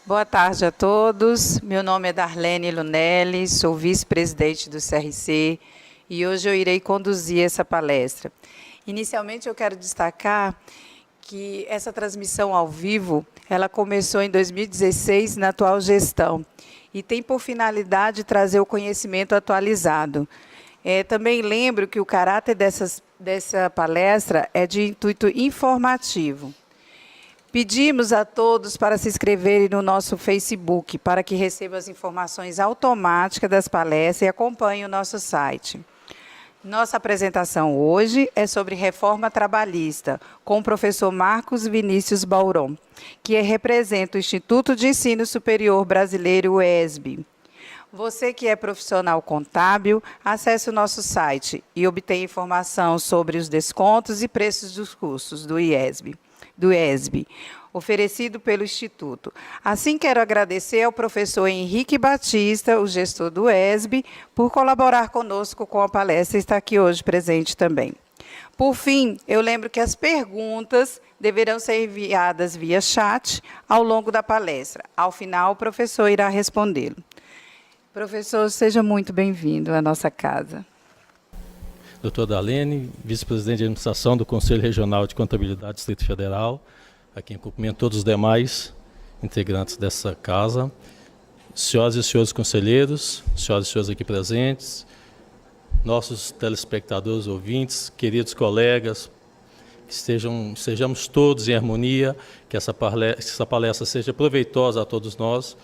Boa tarde a todos. Meu nome é Darlene Lunelli, sou vice-presidente do CRC e hoje eu irei conduzir essa palestra. Inicialmente eu quero destacar que essa transmissão ao vivo, ela começou em 2016 na atual gestão e tem por finalidade trazer o conhecimento atualizado. Também lembro que o caráter dessa palestra é de intuito informativo. Pedimos a todos para se inscreverem no nosso Facebook, para que recebam as informações automáticas das palestras e acompanhem o nosso site. Nossa apresentação hoje é sobre reforma trabalhista, com o professor Marcos Vinícius Bauron, que representa o Instituto de Ensino Superior Brasileiro, IESB. Você que é profissional contábil, acesse o nosso site e obtenha informação sobre os descontos e preços dos cursos do IESB. Oferecido pelo Instituto. Assim, quero agradecer ao professor Henrique Batista, o gestor do IESB, por colaborar conosco com a palestra e estar aqui hoje presente também. Por fim, eu lembro que as perguntas deverão ser enviadas via chat ao longo da palestra. Ao final, o professor irá respondê-lo. Professor, seja muito bem-vindo à nossa casa. Doutor Darlene, vice-presidente de administração do Conselho Regional de Contabilidade do Distrito Federal, a quem cumprimento todos os demais integrantes dessa casa, senhoras e senhores conselheiros, senhoras e senhores aqui presentes, nossos telespectadores, ouvintes, queridos colegas, que estejamos todos em harmonia, que essa palestra seja proveitosa a todos nós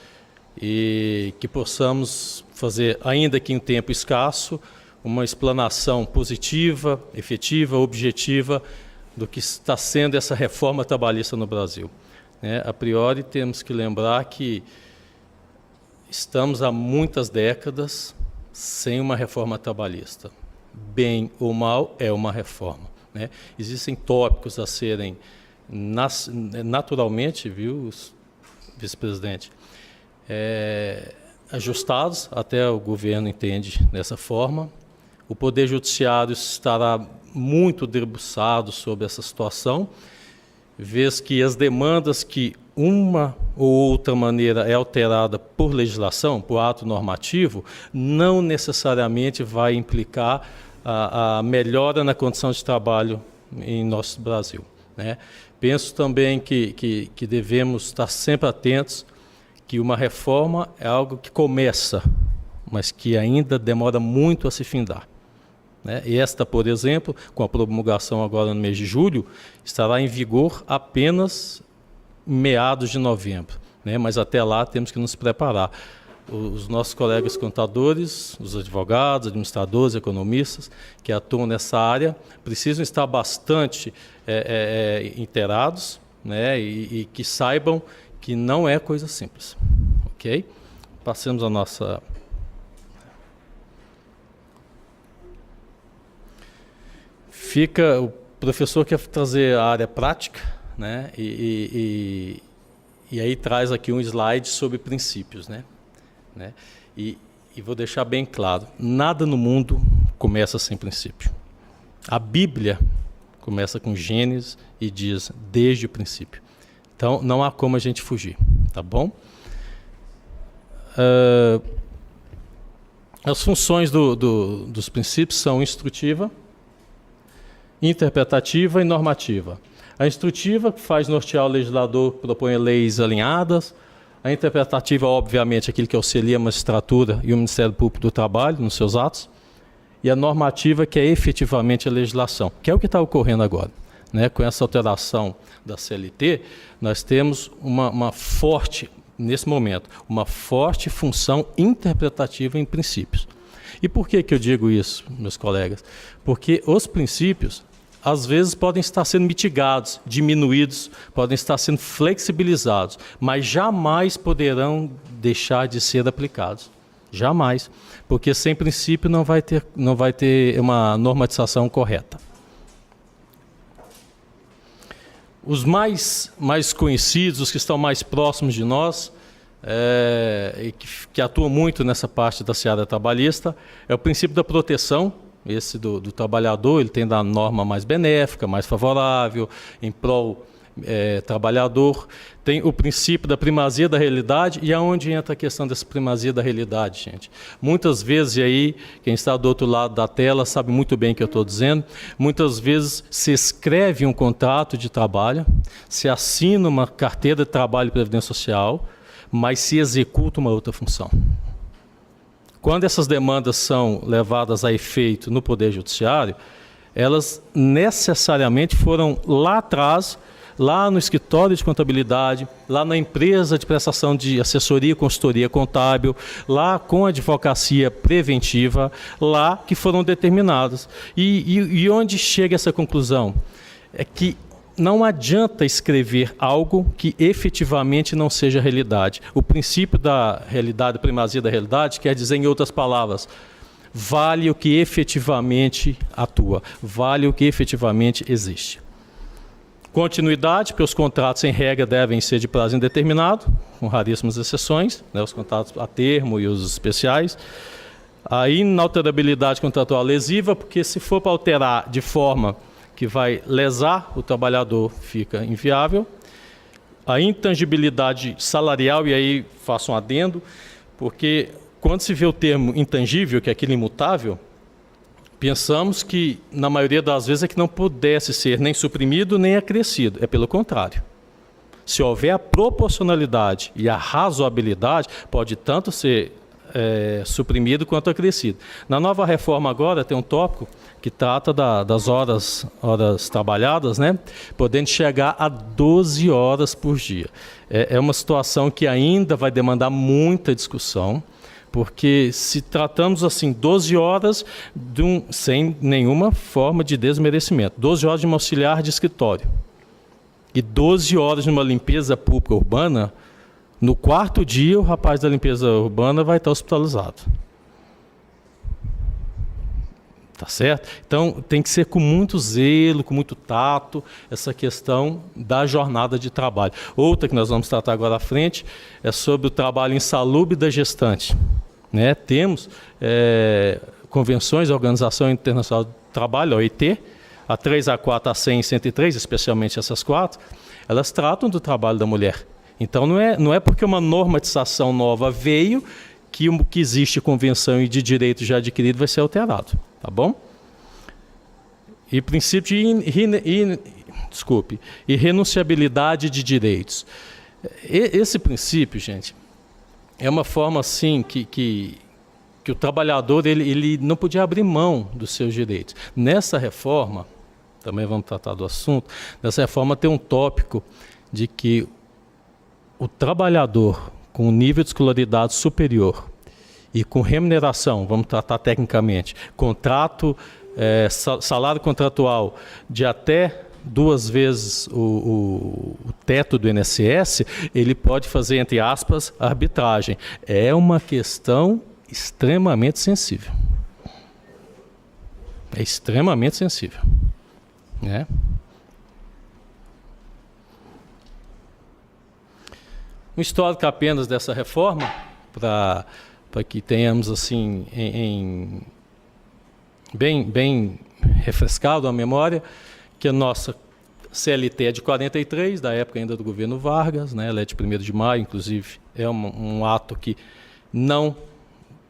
e que possamos fazer, ainda que em tempo escasso, uma explanação positiva, efetiva, objetiva do que está sendo essa reforma trabalhista no Brasil. A priori, temos que lembrar que estamos há muitas décadas sem uma reforma trabalhista. Bem ou mal, é uma reforma. Existem tópicos a serem naturalmente, viu, vice-presidente, ajustados, até o governo entende dessa forma. O Poder Judiciário estará muito debruçado sobre essa situação, vez que as demandas que uma ou outra maneira é alterada por legislação, por ato normativo, não necessariamente vai implicar a melhora na condição de trabalho em nosso Brasil. Penso também que devemos estar sempre atentos que uma reforma é algo que começa, mas que ainda demora muito a se findar. E esta, por exemplo, com a promulgação agora no mês de julho, estará em vigor apenas meados de novembro. Mas até lá temos que nos preparar. Os nossos colegas contadores, os advogados, administradores, economistas que atuam nessa área precisam estar bastante inteirados, e que saibam que não é coisa simples. Ok? Passemos a nossa... O professor quer trazer a área prática, e aí traz aqui um slide sobre princípios. E vou deixar bem claro, nada no mundo começa sem princípio. A Bíblia começa com Gênesis e diz desde o princípio. Então, não há como a gente fugir, tá bom? As funções dos princípios são instrutiva, interpretativa e normativa. A instrutiva faz nortear o legislador, propõe leis alinhadas. A interpretativa, obviamente, aquilo que auxilia a magistratura e o Ministério Público do Trabalho nos seus atos. E a normativa, que é efetivamente a legislação, que é o que está ocorrendo agora. Com essa alteração da CLT, nós temos uma forte, nesse momento, uma forte função interpretativa em princípios. E por que eu digo isso, meus colegas? Porque os princípios, às vezes, podem estar sendo mitigados, diminuídos, podem estar sendo flexibilizados, mas jamais poderão deixar de ser aplicados. Jamais. Porque sem princípio não vai ter uma normatização correta. Os mais conhecidos, os que estão mais próximos de nós, e que atua muito nessa parte da seara trabalhista, é o princípio da proteção. Esse do trabalhador, ele tem da norma mais benéfica, mais favorável, em prol trabalhador. Tem o princípio da primazia da realidade, e aonde entra a questão dessa primazia da realidade, gente? Muitas vezes, e aí, quem está do outro lado da tela sabe muito bem o que eu estou dizendo, muitas vezes se escreve um contrato de trabalho, se assina uma carteira de trabalho e previdência social, mas se executa uma outra função. Quando essas demandas são levadas a efeito no Poder Judiciário, elas necessariamente foram lá atrás, lá no escritório de contabilidade, lá na empresa de prestação de assessoria e consultoria contábil, lá com a advocacia preventiva, lá que foram determinadas. E onde chega essa conclusão? É que não adianta escrever algo que efetivamente não seja realidade. O princípio da realidade, primazia da realidade, quer dizer, em outras palavras, vale o que efetivamente atua, vale o que efetivamente existe. Continuidade, porque os contratos em regra devem ser de prazo indeterminado, com raríssimas exceções, né, os contratos a termo e os especiais. A inalterabilidade contratual lesiva, porque se for para alterar de forma que vai lesar o trabalhador, fica inviável. A intangibilidade salarial, e aí faço um adendo, porque quando se vê o termo intangível, que é aquele imutável, pensamos que, na maioria das vezes, é que não pudesse ser nem suprimido nem acrescido. É pelo contrário. Se houver a proporcionalidade e a razoabilidade, pode tanto ser suprimido quanto acrescido. Na nova reforma agora tem um tópico que trata das horas trabalhadas, né? Podendo chegar a 12 horas por dia. É uma situação que ainda vai demandar muita discussão, porque se tratamos assim, 12 horas sem nenhuma forma de desmerecimento, 12 horas de uma auxiliar de escritório e 12 horas de uma limpeza pública urbana, no quarto dia o rapaz da limpeza urbana vai estar hospitalizado. Tá certo? Então tem que ser com muito zelo, com muito tato, essa questão da jornada de trabalho. Outra que nós vamos tratar agora à frente é sobre o trabalho insalubre da gestante. Né? Temos convenções da Organização Internacional do Trabalho, a OIT, a 3, a 4, a 100 e 103, especialmente essas 4, elas tratam do trabalho da mulher. Então não é porque uma normatização nova veio que o que existe convenção e de direito já adquirido vai ser alterado. Tá bom? E princípio de irrenunciabilidade de direitos. Esse princípio, gente, é uma forma assim que o trabalhador ele não podia abrir mão dos seus direitos. Nessa reforma, também vamos tratar do assunto, nessa reforma tem um tópico de que o trabalhador com nível de escolaridade superior e com remuneração, vamos tratar tecnicamente, contrato, salário contratual de até 2 vezes o teto do INSS, ele pode fazer, entre aspas, arbitragem. É uma questão extremamente sensível. É extremamente sensível. Né? Um histórico apenas dessa reforma, para que tenhamos assim bem refrescado a memória, que a nossa CLT é de 43, da época ainda do governo Vargas, né? Ela é de 1º de maio, inclusive é um ato que não,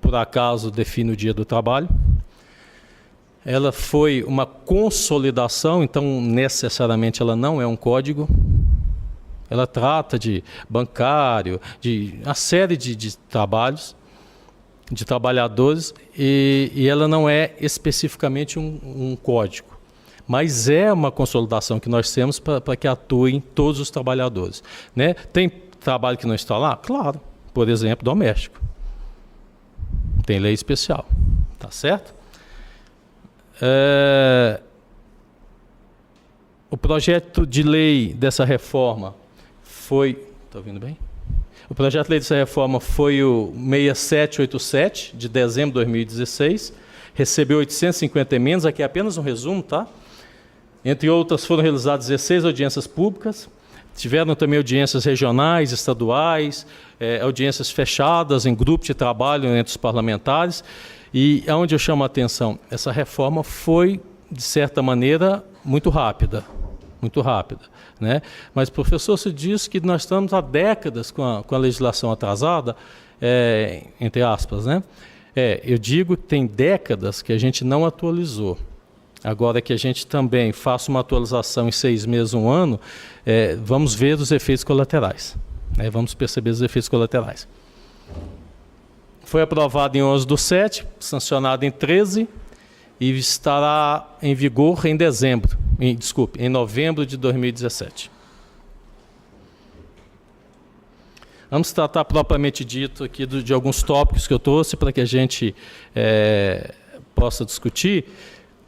por acaso, define o dia do trabalho. Ela foi uma consolidação, então necessariamente ela não é um código. Ela trata de bancário, de uma série de trabalhos, de trabalhadores, e ela não é especificamente um código. Mas é uma consolidação que nós temos para que atuem todos os trabalhadores. Né? Tem trabalho que não está lá? Claro. Por exemplo, doméstico. Tem lei especial. Tá certo? O projeto de lei dessa reforma foi... Está ouvindo bem? O projeto de lei dessa reforma foi o 6787, de dezembro de 2016. Recebeu 850 emendas, aqui é apenas um resumo, tá? Entre outras, foram realizadas 16 audiências públicas, Tiveram também audiências regionais, estaduais, audiências fechadas em grupos de trabalho entre os parlamentares. E aonde eu chamo a atenção, essa reforma foi, de certa maneira, muito rápida, né? Mas, professor, se diz que nós estamos há décadas com a legislação atrasada, entre aspas, né? Eu digo que tem décadas que a gente não atualizou. Agora que a gente também faça uma atualização em 6 meses, 1 ano, vamos ver os efeitos colaterais, né? Vamos perceber os efeitos colaterais. Foi aprovado em 11/7, sancionado em 13 e estará em vigor em em novembro de 2017. Vamos tratar propriamente dito aqui de alguns tópicos que eu trouxe para que a gente possa discutir.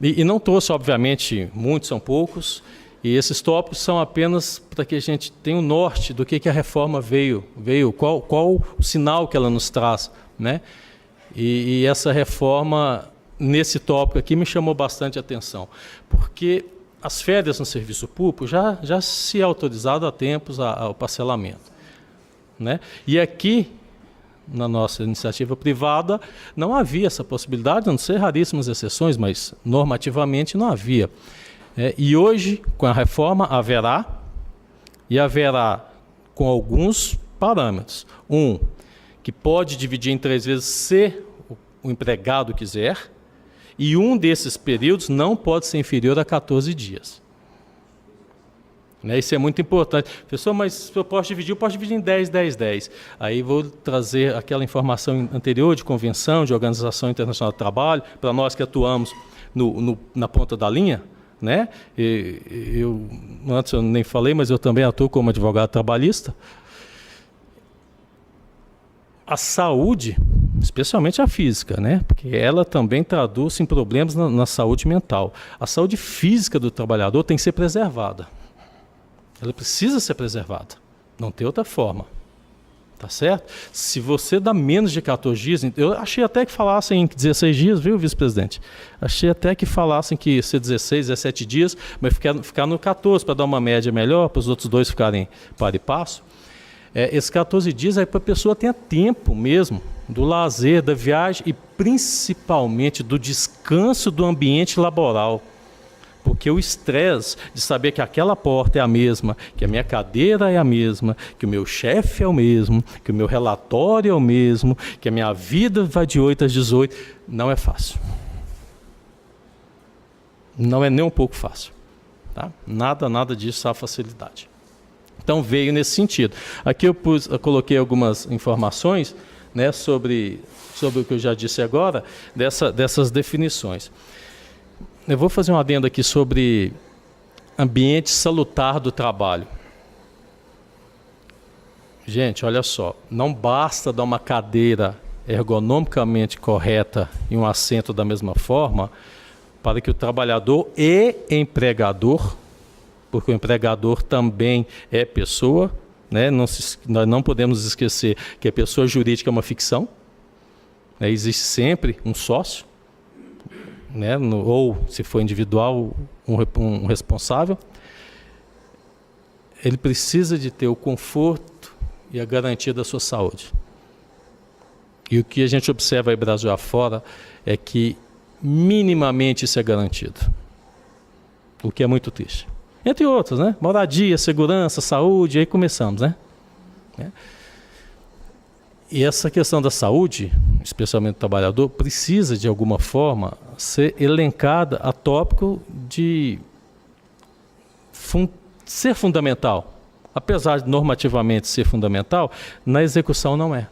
E não trouxe, obviamente, muitos, são poucos, e esses tópicos são apenas para que a gente tenha o norte do que a reforma veio qual o sinal que ela nos traz, né? E essa reforma, nesse tópico aqui, me chamou bastante atenção, porque as férias no serviço público já se é autorizado há tempos ao parcelamento, né? E aqui, na nossa iniciativa privada, não havia essa possibilidade, a não ser raríssimas exceções, mas normativamente não havia. E hoje, com a reforma, haverá com alguns parâmetros. Que pode dividir em 3 vezes se o empregado quiser, e um desses períodos não pode ser inferior a 14 dias. Isso é muito importante. Professor, mas se eu posso dividir em 10, 10, 10. Aí vou trazer aquela informação anterior de convenção, de Organização Internacional do Trabalho, para nós que atuamos na ponta da linha, né? Antes eu nem falei, mas eu também atuo como advogado trabalhista. A saúde, especialmente a física, né? Porque ela também traduz em problemas na saúde mental. A saúde física do trabalhador tem que ser preservada. Ela precisa ser preservada, não tem outra forma, tá certo? Se você dá menos de 14 dias, eu achei até que falassem em 16 dias, viu, vice-presidente? Achei até que falassem que ia ser 16, 17 dias, mas ficar no 14 para dar uma média melhor, para os outros 2 ficarem par e passo. Esses 14 dias aí para a pessoa tenha tempo mesmo do lazer, da viagem e principalmente do descanso do ambiente laboral. Porque o estresse de saber que aquela porta é a mesma, que a minha cadeira é a mesma, que o meu chefe é o mesmo, que o meu relatório é o mesmo, que a minha vida vai de 8 às 18, não é fácil. Não é nem um pouco fácil. Tá? Nada disso há facilidade. Então veio nesse sentido. Aqui eu coloquei algumas informações, né, sobre o que eu já disse agora, dessas definições. Eu vou fazer um adendo aqui sobre ambiente salutar do trabalho. Gente, olha só, não basta dar uma cadeira ergonomicamente correta e um assento da mesma forma para que o trabalhador e empregador, porque o empregador também é pessoa, né? Nós não podemos esquecer que a pessoa jurídica é uma ficção, né? Existe sempre um sócio, né? Ou, se for individual, um responsável. Ele precisa de ter o conforto e a garantia da sua saúde. E o que a gente observa aí Brasil afora é que minimamente isso é garantido, o que é muito triste. Entre outros, né? Moradia, segurança, saúde, aí começamos, né? E essa questão da saúde, especialmente do trabalhador, precisa de alguma forma ser elencada a tópico de ser fundamental. Apesar de normativamente ser fundamental, na execução não é.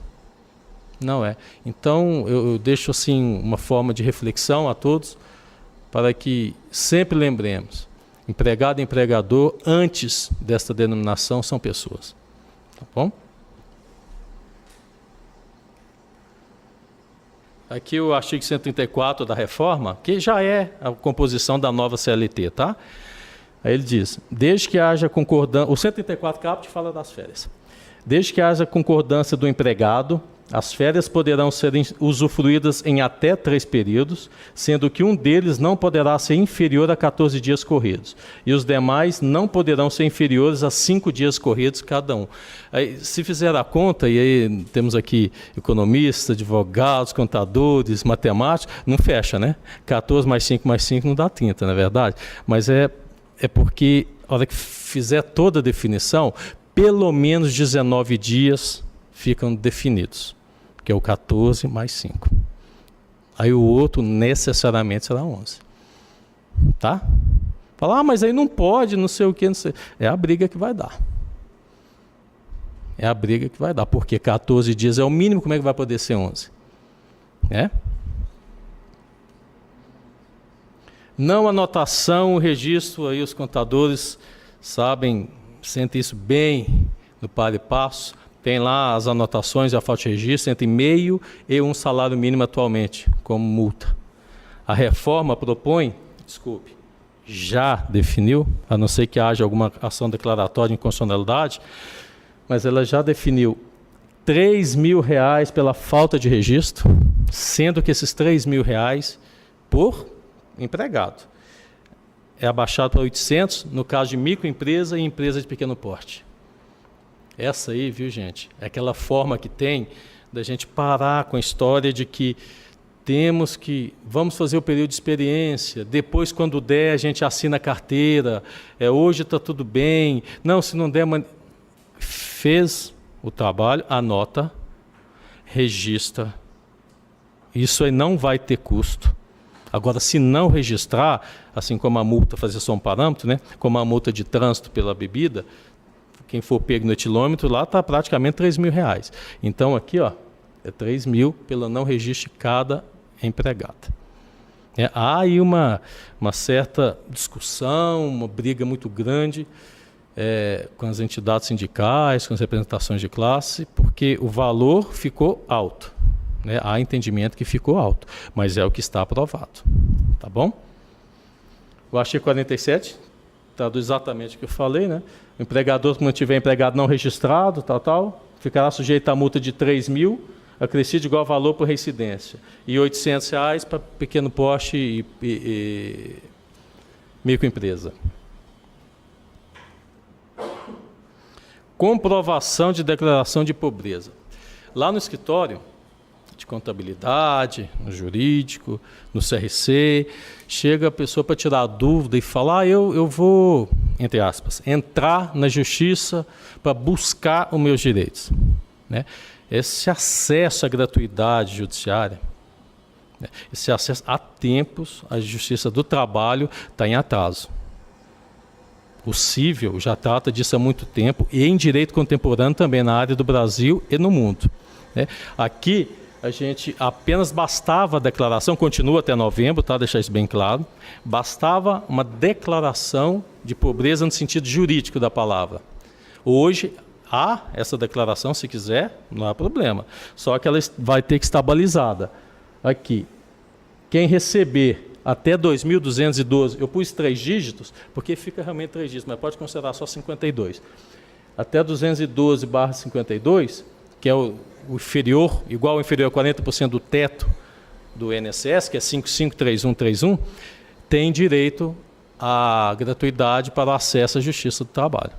Não é. Então, eu deixo assim uma forma de reflexão a todos, para que sempre lembremos, empregado e empregador, antes desta denominação, são pessoas. Tá bom? Aqui o artigo 134 da reforma, que já é a composição da nova CLT, tá? Aí ele diz, desde que haja concordância, o 134 caput fala das férias, desde que haja concordância do empregado As férias poderão ser usufruídas em até 3 períodos, sendo que um deles não poderá ser inferior a 14 dias corridos, e os demais não poderão ser inferiores a 5 dias corridos cada um. Aí, se fizer a conta, e aí temos aqui economistas, advogados, contadores, matemáticos, não fecha, né? 14 mais 5 mais 5 não dá 30, não é verdade? Mas é porque, a hora que fizer toda a definição, pelo menos 19 dias ficam definidos, que é o 14 mais 5. Aí o outro necessariamente será 11. Tá? Fala, mas aí não pode, não sei o que, não sei. É a briga que vai dar. É a briga que vai dar, porque 14 dias é o mínimo, como é que vai poder ser 11? Não anotação, o registro, aí os contadores sabem, sentem isso bem no par e passo. Tem lá as anotações e a falta de registro entre meio e um salário mínimo atualmente, como multa. A reforma propõe, já definiu, a não ser que haja alguma ação declaratória de inconstitucionalidade, mas ela já definiu R$3.000 pela falta de registro, sendo que esses R$3.000 por empregado é abaixado para 800 no caso de microempresa e empresa de pequeno porte. Essa aí, viu, gente, é aquela forma que tem da gente parar com a história de que vamos fazer o período de experiência, depois quando der a gente assina a carteira, hoje está tudo bem, não, se não der, fez o trabalho, anota, registra, isso aí não vai ter custo. Agora, se não registrar, assim como a multa, fazer só um parâmetro, né? Como a multa de trânsito pela bebida, quem for pego no etilômetro, lá está praticamente R$3.000. Então, aqui, ó, é 3.000 pelo não registro de cada empregado. Há aí uma certa discussão, uma briga muito grande com as entidades sindicais, com as representações de classe, porque o valor ficou alto. Há entendimento que ficou alto, mas é o que está aprovado. Tá bom? O artigo 47 traduz exatamente o que eu falei, né? O empregador que mantiver empregado não registrado, ficará sujeito à multa de 3.000, acrescido igual valor por reincidência, e R$800 para pequeno porte e microempresa. Comprovação de declaração de pobreza. Lá no escritório de contabilidade, no jurídico, no CRC, chega a pessoa para tirar a dúvida e falar, eu vou, entre aspas, entrar na justiça para buscar os meus direitos. Esse acesso à gratuidade judiciária, esse acesso há tempos, a Justiça do Trabalho está em atraso. O cível já trata disso há muito tempo, e em direito contemporâneo também na área do Brasil e no mundo. Aqui, a gente apenas bastava a declaração, continua até novembro, deixar isso bem claro, bastava uma declaração de pobreza no sentido jurídico da palavra. Hoje, há essa declaração, se quiser, não há problema, só que ela vai ter que estar balizada. Aqui, quem receber até 2.212, eu pus 3 dígitos, porque fica realmente 3 dígitos, mas pode considerar só 52. Até 212/52, que é o inferior, igual ou inferior a 40% do teto do INSS, que é 553131, tem direito à gratuidade para o acesso à Justiça do Trabalho.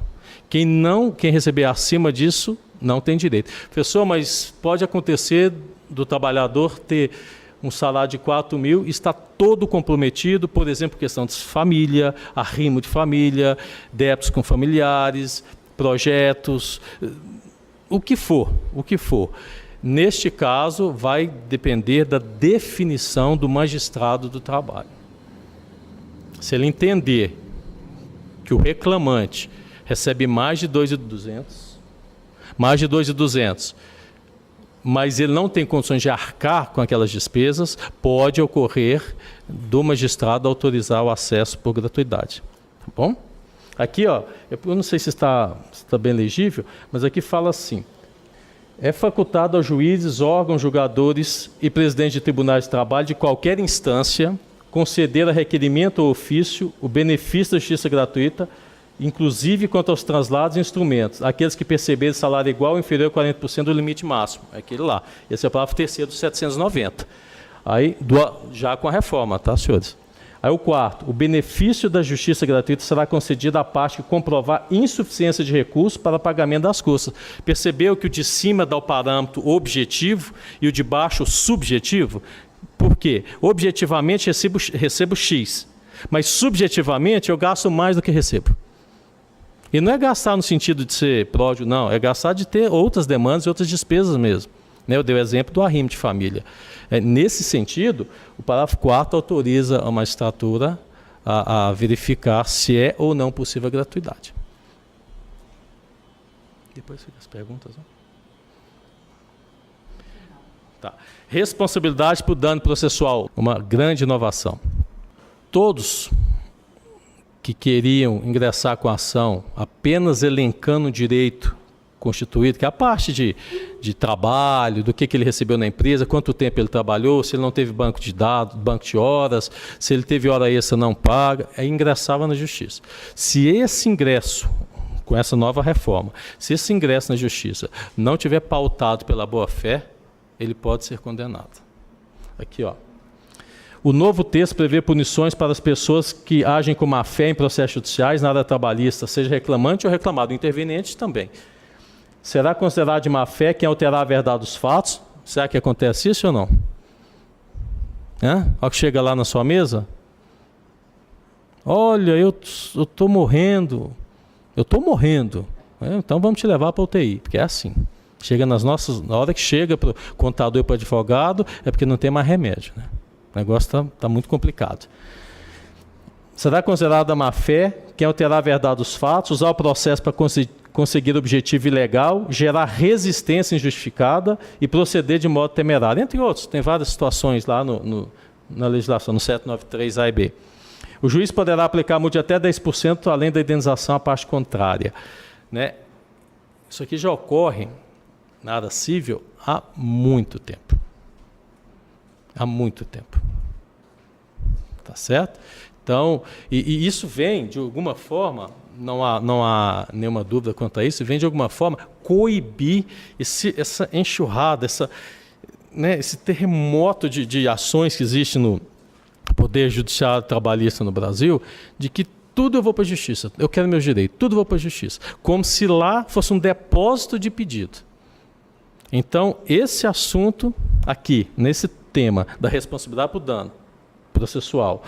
Quem receber acima disso, não tem direito. Professor, mas pode acontecer do trabalhador ter um salário de 4.000 e está todo comprometido, por exemplo, questão de família, arrimo de família, débitos com familiares, projetos, o que for. Neste caso, vai depender da definição do magistrado do trabalho. Se ele entender que o reclamante recebe mais de 2.200, mas ele não tem condições de arcar com aquelas despesas, pode ocorrer do magistrado autorizar o acesso por gratuidade. Tá bom? Aqui, ó, eu não sei se está bem legível, mas aqui fala assim: é facultado aos juízes, órgãos, julgadores e presidentes de tribunais de trabalho de qualquer instância conceder a requerimento ou ofício o benefício da justiça gratuita inclusive quanto aos translados e instrumentos, aqueles que perceberem salário igual ou inferior a 40% do limite máximo, é aquele lá. Esse é o parágrafo 3º dos 790. Aí, já com a reforma, tá, senhores? Aí o quarto, o benefício da justiça gratuita será concedido à parte que comprovar insuficiência de recursos para pagamento das custas. Percebeu que o de cima dá o parâmetro objetivo e o de baixo subjetivo? Por quê? Objetivamente recebo X, mas subjetivamente eu gasto mais do que recebo. E não é gastar no sentido de ser pródigo, não, é gastar de ter outras demandas e outras despesas mesmo. Eu dei o exemplo do arrimo de família. Nesse sentido, o parágrafo 4º autoriza a magistratura a verificar se é ou não possível a gratuidade. Depois fica as perguntas. Né? Tá. Responsabilidade por dano processual, uma grande inovação. Todos que queriam ingressar com a ação apenas elencando o direito constituído, que é a parte de trabalho, do que ele recebeu na empresa, quanto tempo ele trabalhou, se ele não teve banco de dados, banco de horas, se ele teve hora extra não paga, aí ingressava na justiça. Se esse ingresso, com essa nova reforma, se esse ingresso na justiça não tiver pautado pela boa-fé, ele pode ser condenado. Aqui, ó. O novo texto prevê punições para as pessoas que agem com má-fé em processos judiciais na área trabalhista, seja reclamante ou reclamado, interveniente também. Será considerado de má-fé quem alterar a verdade dos fatos? Será que acontece isso ou não? Olha que chega lá na sua mesa. Olha, eu estou morrendo. Eu estou morrendo. Então vamos te levar para a UTI, porque é assim. Chega na hora que chega para o contador e para o advogado, é porque não tem mais remédio. Né? O negócio está muito complicado. Será considerado a má-fé quem alterar a verdade dos fatos, usar o processo para conseguir objetivo ilegal, gerar resistência injustificada e proceder de modo temerário, entre outros. Tem várias situações lá na legislação, no 793A e B. O juiz poderá aplicar multa de até 10% além da indenização à parte contrária. Né? Isso aqui já ocorre na área civil há muito tempo. Há muito tempo. Tá certo? Então, e isso vem, de alguma forma, não há nenhuma dúvida quanto a isso, vem de alguma forma coibir essa enxurrada, esse terremoto de ações que existe no Poder Judiciário Trabalhista no Brasil, de que tudo eu vou para a justiça, eu quero meus direitos, tudo eu vou para a justiça, como se lá fosse um depósito de pedido. Então, esse assunto aqui, nesse tema da responsabilidade por dano processual,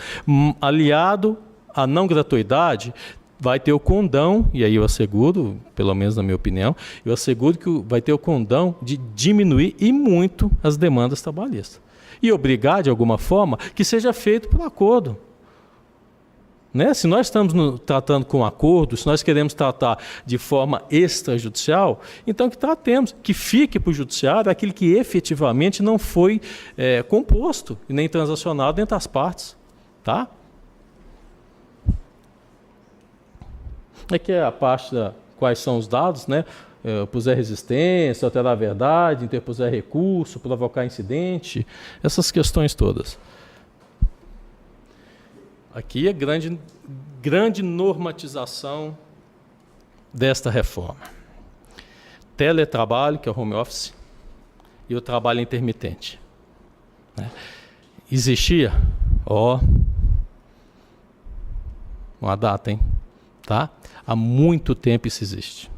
aliado à não gratuidade, vai ter o condão, e aí eu asseguro, pelo menos na minha opinião, eu asseguro que vai ter o condão de diminuir e muito as demandas trabalhistas. E obrigar, de alguma forma, que seja feito por acordo. Né? Se nós estamos tratando com acordo, se nós queremos tratar de forma extrajudicial, então que tratemos, que fique para o judiciário aquilo que efetivamente não foi composto e nem transacionado entre as partes. Tá? Aqui é a parte quais são os dados, né? Puser resistência, alterar a verdade, interpuser recurso, provocar incidente, essas questões todas. Aqui é grande normatização desta reforma. Teletrabalho, que é o home office, e o trabalho intermitente. Existia? Uma data, hein? Tá? Há muito tempo isso existe.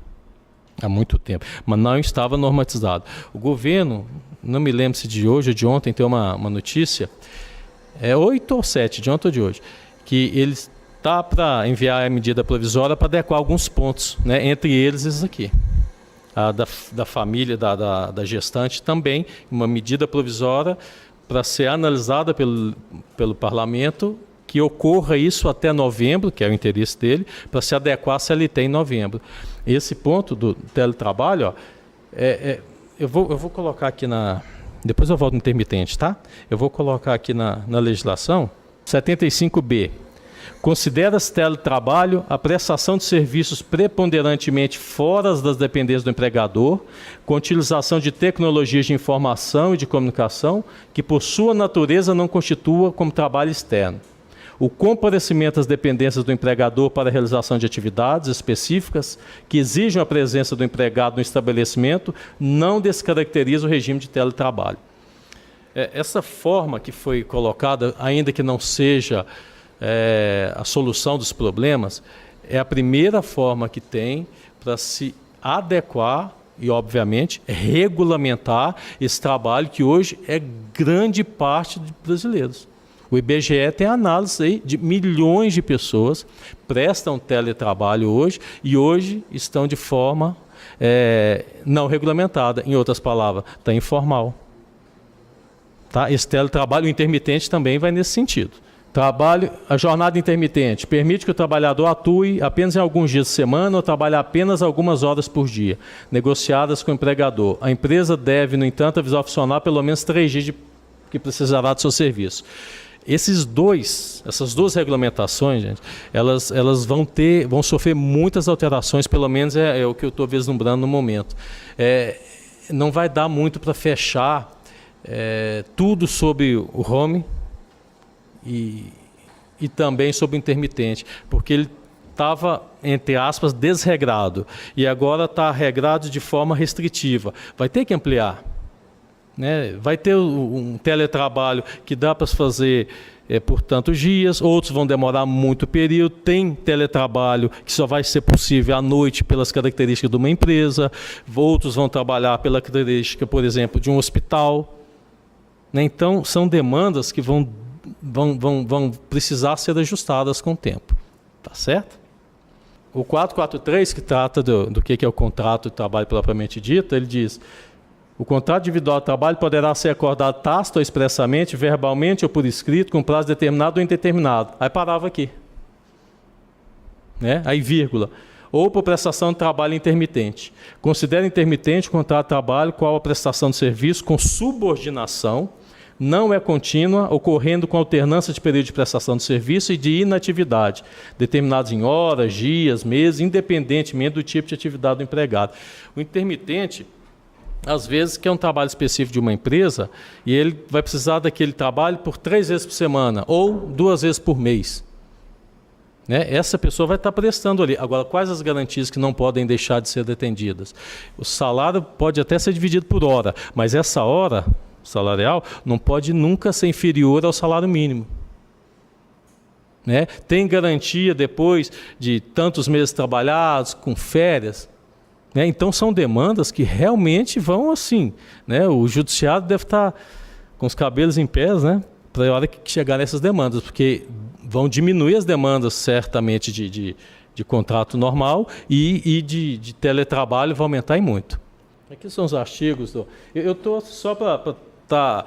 Há muito tempo. Mas não estava normatizado. O governo, não me lembro se de hoje ou de ontem, tem uma notícia, 8 ou 7, de ontem ou de hoje, que ele está para enviar a medida provisória para adequar alguns pontos, né? Entre eles esses aqui. A da família, da gestante também, uma medida provisória para ser analisada pelo parlamento, que ocorra isso até novembro, que é o interesse dele, para se adequar à CLT em novembro. Esse ponto do teletrabalho, eu vou colocar aqui depois eu volto no intermitente, tá? Eu vou colocar aqui na legislação, 75B. Considera-se teletrabalho a prestação de serviços preponderantemente fora das dependências do empregador, com utilização de tecnologias de informação e de comunicação, que por sua natureza não constitua como trabalho externo. o comparecimento às dependências do empregador para a realização de atividades específicas que exijam a presença do empregado no estabelecimento não descaracteriza o regime de teletrabalho. Essa forma que foi colocada, ainda que não seja a solução dos problemas, é a primeira forma que tem para se adequar e, obviamente, regulamentar esse trabalho que hoje é grande parte de brasileiros. O IBGE tem análise aí de milhões de pessoas prestam teletrabalho hoje e hoje estão de forma não regulamentada. Em outras palavras, está informal. Tá? Esse teletrabalho intermitente também vai nesse sentido. A jornada intermitente permite que o trabalhador atue apenas em alguns dias de semana ou trabalhe apenas algumas horas por dia, negociadas com o empregador. A empresa deve, no entanto, avisar o funcionário pelo menos 3 dias que precisará do seu serviço. Essas duas regulamentações, gente, elas vão sofrer muitas alterações, pelo menos é o que eu estou vislumbrando no momento. Não vai dar muito para fechar tudo sobre o home, e também sobre o intermitente, porque ele estava, entre aspas, desregrado, e agora está regrado de forma restritiva. Vai ter que ampliar. Né? Vai ter um teletrabalho que dá para se fazer por tantos dias, outros vão demorar muito período, tem teletrabalho que só vai ser possível à noite pelas características de uma empresa, outros vão trabalhar pela característica, por exemplo, de um hospital. Né? Então, são demandas que vão precisar ser ajustadas com o tempo. Tá certo? O 443, que trata do que é o contrato de trabalho propriamente dito, ele diz: o contrato individual de trabalho poderá ser acordado tácito ou expressamente, verbalmente ou por escrito, com prazo determinado ou indeterminado. Aí parava aqui. Né? Aí vírgula. Ou por prestação de trabalho intermitente. Considera intermitente o contrato de trabalho qual a prestação de serviço com subordinação, não é contínua, ocorrendo com alternância de período de prestação de serviço e de inatividade, determinados em horas, dias, meses, independentemente do tipo de atividade do empregado. O intermitente, às vezes, quer um trabalho específico de uma empresa e ele vai precisar daquele trabalho por 3 vezes por semana ou 2 vezes por mês. Né? Essa pessoa vai estar prestando ali. Agora, quais as garantias que não podem deixar de ser atendidas? O salário pode até ser dividido por hora, mas essa hora salarial não pode nunca ser inferior ao salário mínimo. Né? Tem garantia depois de tantos meses trabalhados, com férias. Né? Então são demandas que realmente vão assim. Né? O judiciário deve estar com os cabelos em pés, né? Para a hora que chegar nessas demandas, porque vão diminuir as demandas certamente de contrato normal e de teletrabalho vai aumentar e muito. Aqui são os artigos. Eu estou só para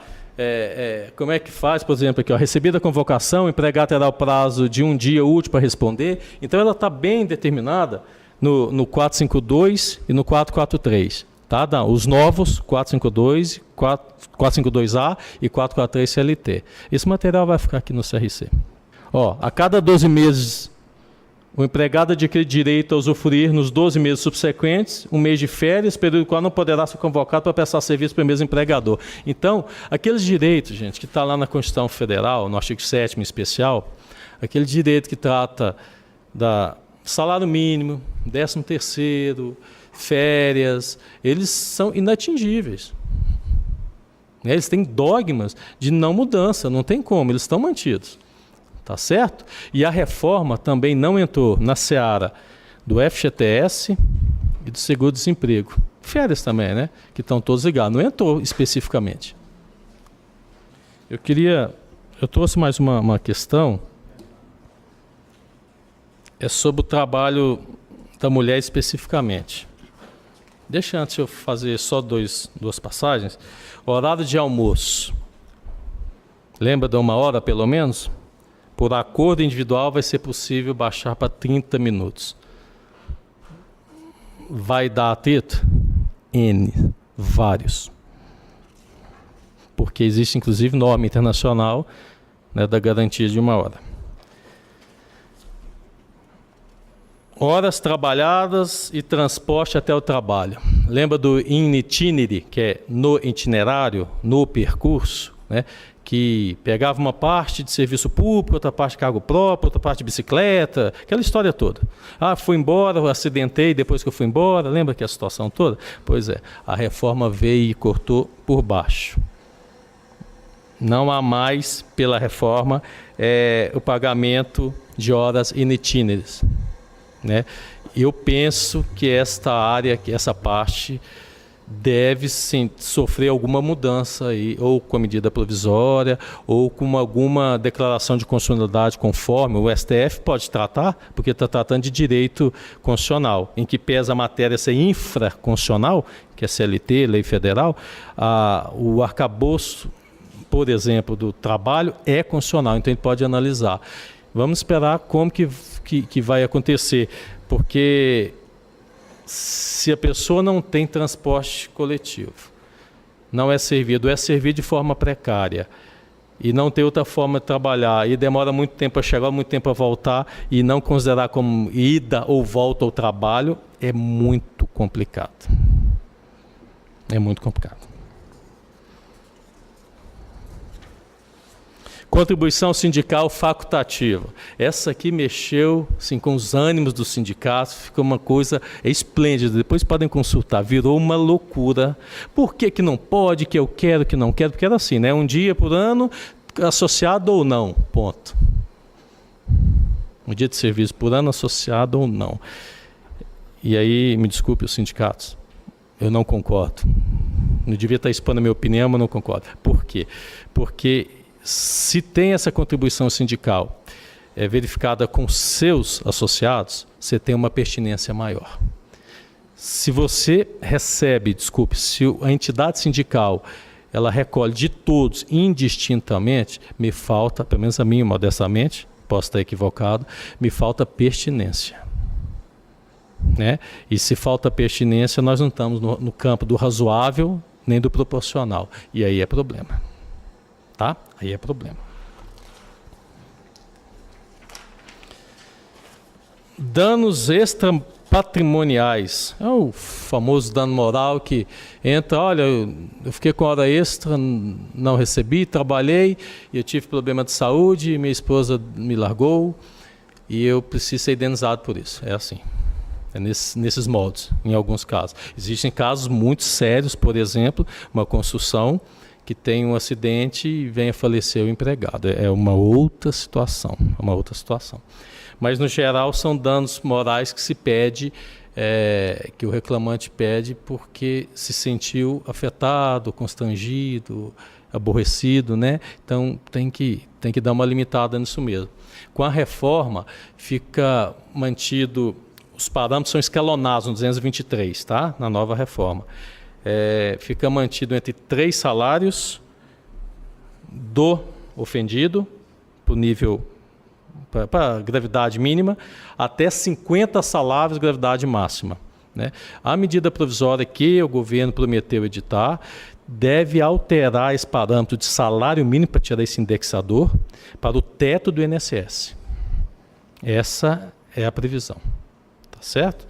como é que faz, por exemplo, aqui, ó, recebida a convocação, o empregado terá o prazo de 1 dia útil para responder. Então, ela está bem determinada no 452 e no 443. Tá? Os novos, 452, 452A e 443 CLT. Esse material vai ficar aqui no CRC. Ó, a cada 12 meses, o empregado adquire direito a usufruir nos 12 meses subsequentes, 1 mês de férias, período no qual não poderá ser convocado para prestar serviço para o mesmo empregador. Então, aqueles direitos, gente, que está lá na Constituição Federal, no artigo 7º em especial, aquele direito que trata da salário mínimo, 13º, férias, eles são inatingíveis. Eles têm dogmas de não mudança, não tem como, eles estão mantidos. Tá certo? E a reforma também não entrou na seara do FGTS e do seguro-desemprego. Férias também, né? Que estão todos ligados. Não entrou especificamente. Eu trouxe mais uma questão. É sobre o trabalho da mulher especificamente. Deixa antes eu fazer só duas passagens. Horário de almoço. Lembra de 1 hora, pelo menos? Por acordo individual, vai ser possível baixar para 30 minutos. Vai dar atrito? N. Vários. Porque existe, inclusive, norma internacional, né, da garantia de 1 hora. Horas trabalhadas e transporte até o trabalho. Lembra do in itinere, que é no itinerário, no percurso? Né? que pegava uma parte de serviço público, outra parte de cargo próprio, outra parte de bicicleta, aquela história toda. Fui embora, eu acidentei depois que eu fui embora, lembra que a situação toda? Pois é, a reforma veio e cortou por baixo. Não há mais, pela reforma, o pagamento de horas in itineris, né? Eu penso que esta área, que essa parte, deve sim, sofrer alguma mudança aí, ou com a medida provisória, ou com alguma declaração de constitucionalidade conforme o STF pode tratar, porque está tratando de direito constitucional, em que pesa a matéria ser infraconstitucional, que é CLT, lei federal, o arcabouço, por exemplo, do trabalho é constitucional, então ele pode analisar. Vamos esperar como que vai acontecer, porque se a pessoa não tem transporte coletivo, não é servido de forma precária, e não tem outra forma de trabalhar, e demora muito tempo a chegar, muito tempo a voltar, e não considerar como ida ou volta ao trabalho, é muito complicado. É muito complicado. Contribuição sindical facultativa. Essa aqui mexeu assim, com os ânimos dos sindicatos, ficou uma coisa esplêndida. Depois podem consultar, virou uma loucura. Por que não pode, que eu quero, que não quero? Porque era assim, né? Um dia por ano, associado ou não, ponto. Um dia de serviço por ano, associado ou não. E aí, me desculpe os sindicatos, eu não concordo. Não devia estar expondo a minha opinião, mas não concordo. Por quê? Porque se tem essa contribuição sindical verificada com seus associados, você tem uma pertinência maior. Se você recebe, se a entidade sindical ela recolhe de todos indistintamente, me falta, pelo menos a mim, modestamente, posso estar equivocado, me falta pertinência. Né? E se falta pertinência, nós não estamos no campo do razoável nem do proporcional. E aí é problema. Tá? Aí é problema. Danos extrapatrimoniais. É o famoso dano moral que entra, olha, eu fiquei com hora extra, não recebi, trabalhei, e eu tive problema de saúde, minha esposa me largou, e eu preciso ser indenizado por isso. É assim. É nesses moldes, em alguns casos. Existem casos muito sérios, por exemplo, uma construção que tem um acidente e venha falecer o empregado. É uma outra situação, Mas, no geral, são danos morais que se pede, que o reclamante pede porque se sentiu afetado, constrangido, aborrecido, né? Então, tem que dar uma limitada nisso mesmo. Com a reforma, fica mantido, os parâmetros são escalonados no 223, tá? Na nova reforma. Fica mantido entre 3 salários do ofendido, para nível, para gravidade mínima, até 50 salários gravidade máxima. Né? A medida provisória que o governo prometeu editar deve alterar esse parâmetro de salário mínimo para tirar esse indexador para o teto do INSS. Essa é a previsão. Tá certo?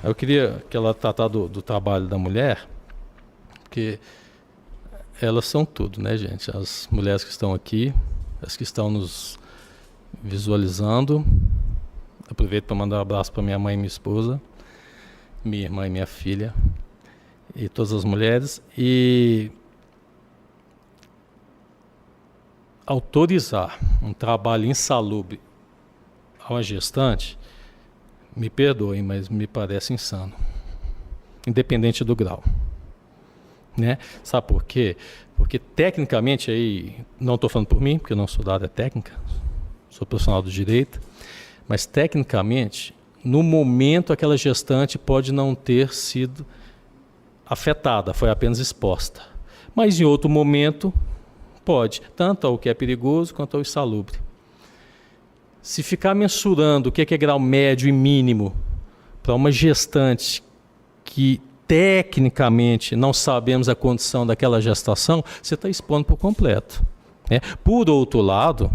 Eu queria que ela tratasse do trabalho da mulher, porque elas são tudo, né, gente? As mulheres que estão aqui, as que estão nos visualizando. Aproveito para mandar um abraço para minha mãe e minha esposa, minha irmã e minha filha, e todas as mulheres. E autorizar um trabalho insalubre a uma gestante, me perdoem, mas me parece insano, independente do grau. Né? Sabe por quê? Porque tecnicamente, aí, não estou falando por mim, porque eu não sou da área técnica, sou profissional do direito, mas tecnicamente, no momento aquela gestante pode não ter sido afetada, foi apenas exposta. Mas em outro momento, pode, tanto ao que é perigoso quanto ao insalubre. Se ficar mensurando o que é grau médio e mínimo para uma gestante que tecnicamente não sabemos a condição daquela gestação, você está expondo por completo. Né? Por outro lado,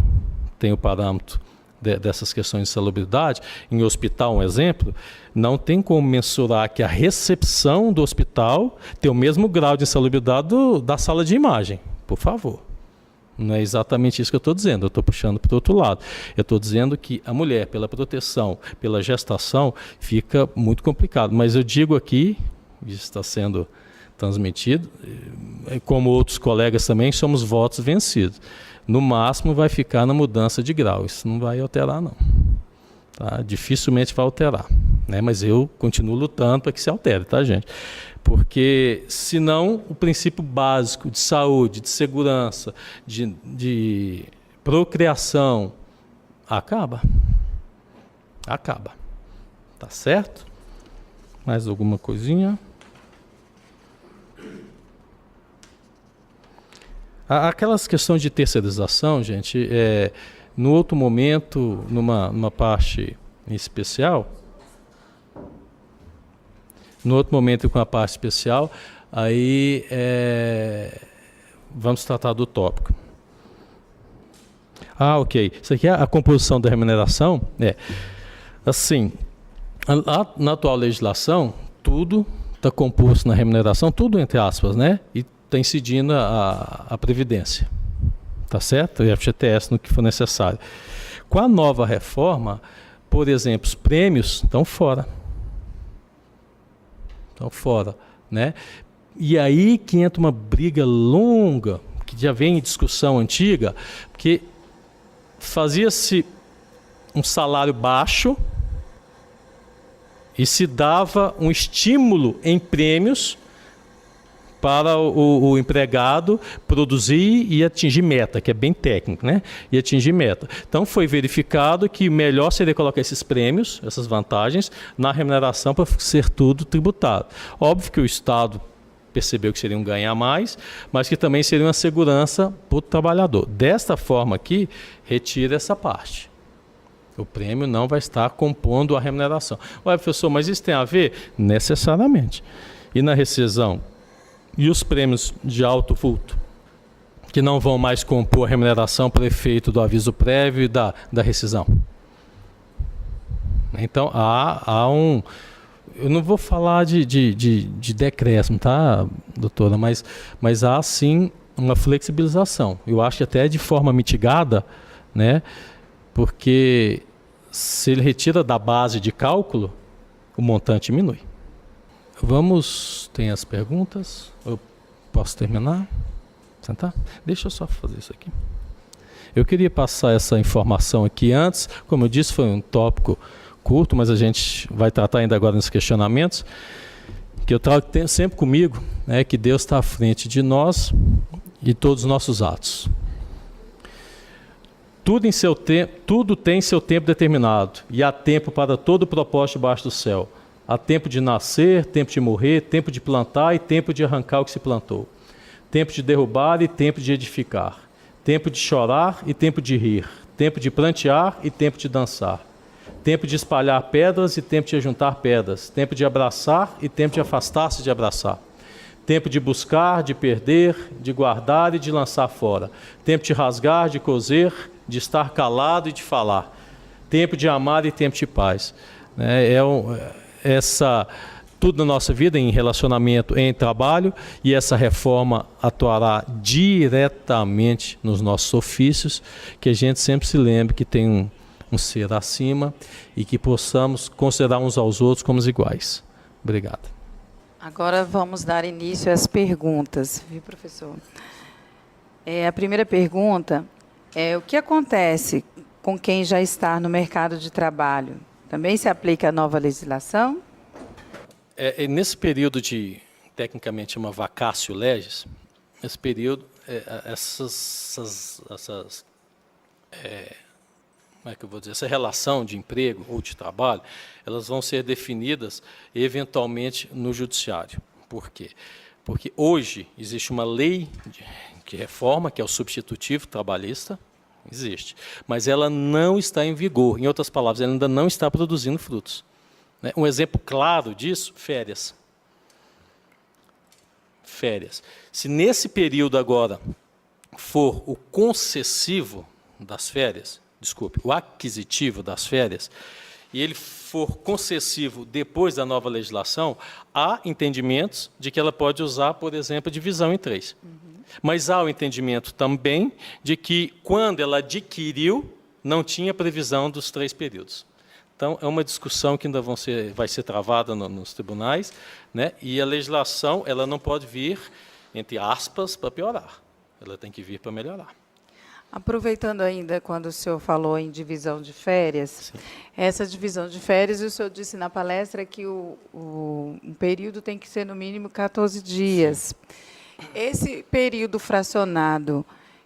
tem o parâmetro dessas questões de salubridade. Em hospital, um exemplo, não tem como mensurar que a recepção do hospital tem o mesmo grau de insalubridade da sala de imagem, por favor. Não é exatamente isso que eu estou dizendo, eu estou puxando para o outro lado. Eu estou dizendo que a mulher, pela proteção, pela gestação, fica muito complicado. Mas eu digo aqui, isso está sendo transmitido, como outros colegas também, somos votos vencidos. No máximo vai ficar na mudança de grau, isso não vai alterar não. Tá? Dificilmente vai alterar, né? Mas eu continuo lutando para que se altere, tá, gente? Porque senão o princípio básico de saúde, de segurança, de procriação acaba. Acaba. Tá certo? Mais alguma coisinha? Aquelas questões de terceirização, gente, no outro momento, numa parte em especial, no outro momento com a parte especial, aí vamos tratar do tópico. Ok. Isso aqui é a composição da remuneração. Assim, na atual legislação, tudo está composto na remuneração, tudo entre aspas, né? E está incidindo a Previdência. Tá certo? E a FGTS no que for necessário. Com a nova reforma, por exemplo, os prêmios estão fora. Estão fora, né? E aí que entra uma briga longa, que já vem em discussão antiga, porque fazia-se um salário baixo e se dava um estímulo em prêmios para o empregado produzir e atingir meta, que é bem técnico, né? E atingir meta. Então foi verificado que melhor seria colocar esses prêmios, essas vantagens, na remuneração para ser tudo tributado. Óbvio que o Estado percebeu que seria um ganhar mais, mas que também seria uma segurança para o trabalhador. Desta forma aqui, retira essa parte. O prêmio não vai estar compondo a remuneração. Ué, professor, mas isso tem a ver? Necessariamente. E na rescisão? E os prêmios de alto vulto, que não vão mais compor a remuneração por efeito do aviso prévio e da rescisão? Então, há um... Eu não vou falar de decréscimo, tá, doutora? Mas há, sim, uma flexibilização. Eu acho que até de forma mitigada, né? Porque se ele retira da base de cálculo, o montante diminui. Tem as perguntas? Eu posso terminar? Sentar? Deixa eu só fazer isso aqui. Eu queria passar essa informação aqui antes. Como eu disse, foi um tópico curto, mas a gente vai tratar ainda agora nos questionamentos. Que eu trago sempre comigo, né, que Deus está à frente de nós e todos os nossos atos. Tudo tem seu tempo determinado, e há tempo para todo o propósito debaixo do céu. Há tempo de nascer, tempo de morrer, tempo de plantar e tempo de arrancar o que se plantou. Tempo de derrubar e tempo de edificar. Tempo de chorar e tempo de rir. Tempo de prantear e tempo de dançar. Tempo de espalhar pedras e tempo de ajuntar pedras. Tempo de abraçar e tempo de afastar-se de abraçar. Tempo de buscar, de perder, de guardar e de lançar fora. Tempo de rasgar, de coser, de estar calado e de falar. Tempo de amar e tempo de paz. Tudo na nossa vida em relacionamento, em trabalho, e essa reforma atuará diretamente nos nossos ofícios, que a gente sempre se lembre que tem um ser acima e que possamos considerar uns aos outros como iguais. Obrigado. Agora vamos dar início às perguntas, viu, professor? A primeira pergunta é: o que acontece com quem já está no mercado de trabalho? Também se aplica a nova legislação? Nesse período de, tecnicamente, uma vacatio legis, esse período, como é que eu vou dizer, essa relação de emprego ou de trabalho, elas vão ser definidas eventualmente no judiciário. Por quê? Porque hoje existe uma lei de reforma, que é o substitutivo trabalhista, existe, mas ela não está em vigor. Em outras palavras, ela ainda não está produzindo frutos. Um exemplo claro disso, férias. Férias. Se nesse período agora for o concessivo das férias, o aquisitivo das férias, e ele for concessivo depois da nova legislação, há entendimentos de que ela pode usar, por exemplo, a divisão em 3. Mas há o entendimento também de que, quando ela adquiriu, não tinha previsão dos 3 períodos. Então, é uma discussão que ainda vai ser travada nos tribunais, né? E a legislação ela não pode vir, entre aspas, para piorar. Ela tem que vir para melhorar. Aproveitando ainda, quando o senhor falou em divisão de férias, Sim. essa divisão de férias, o senhor disse na palestra que um período tem que ser, no mínimo, 14 dias. Sim. Esse período fracionado,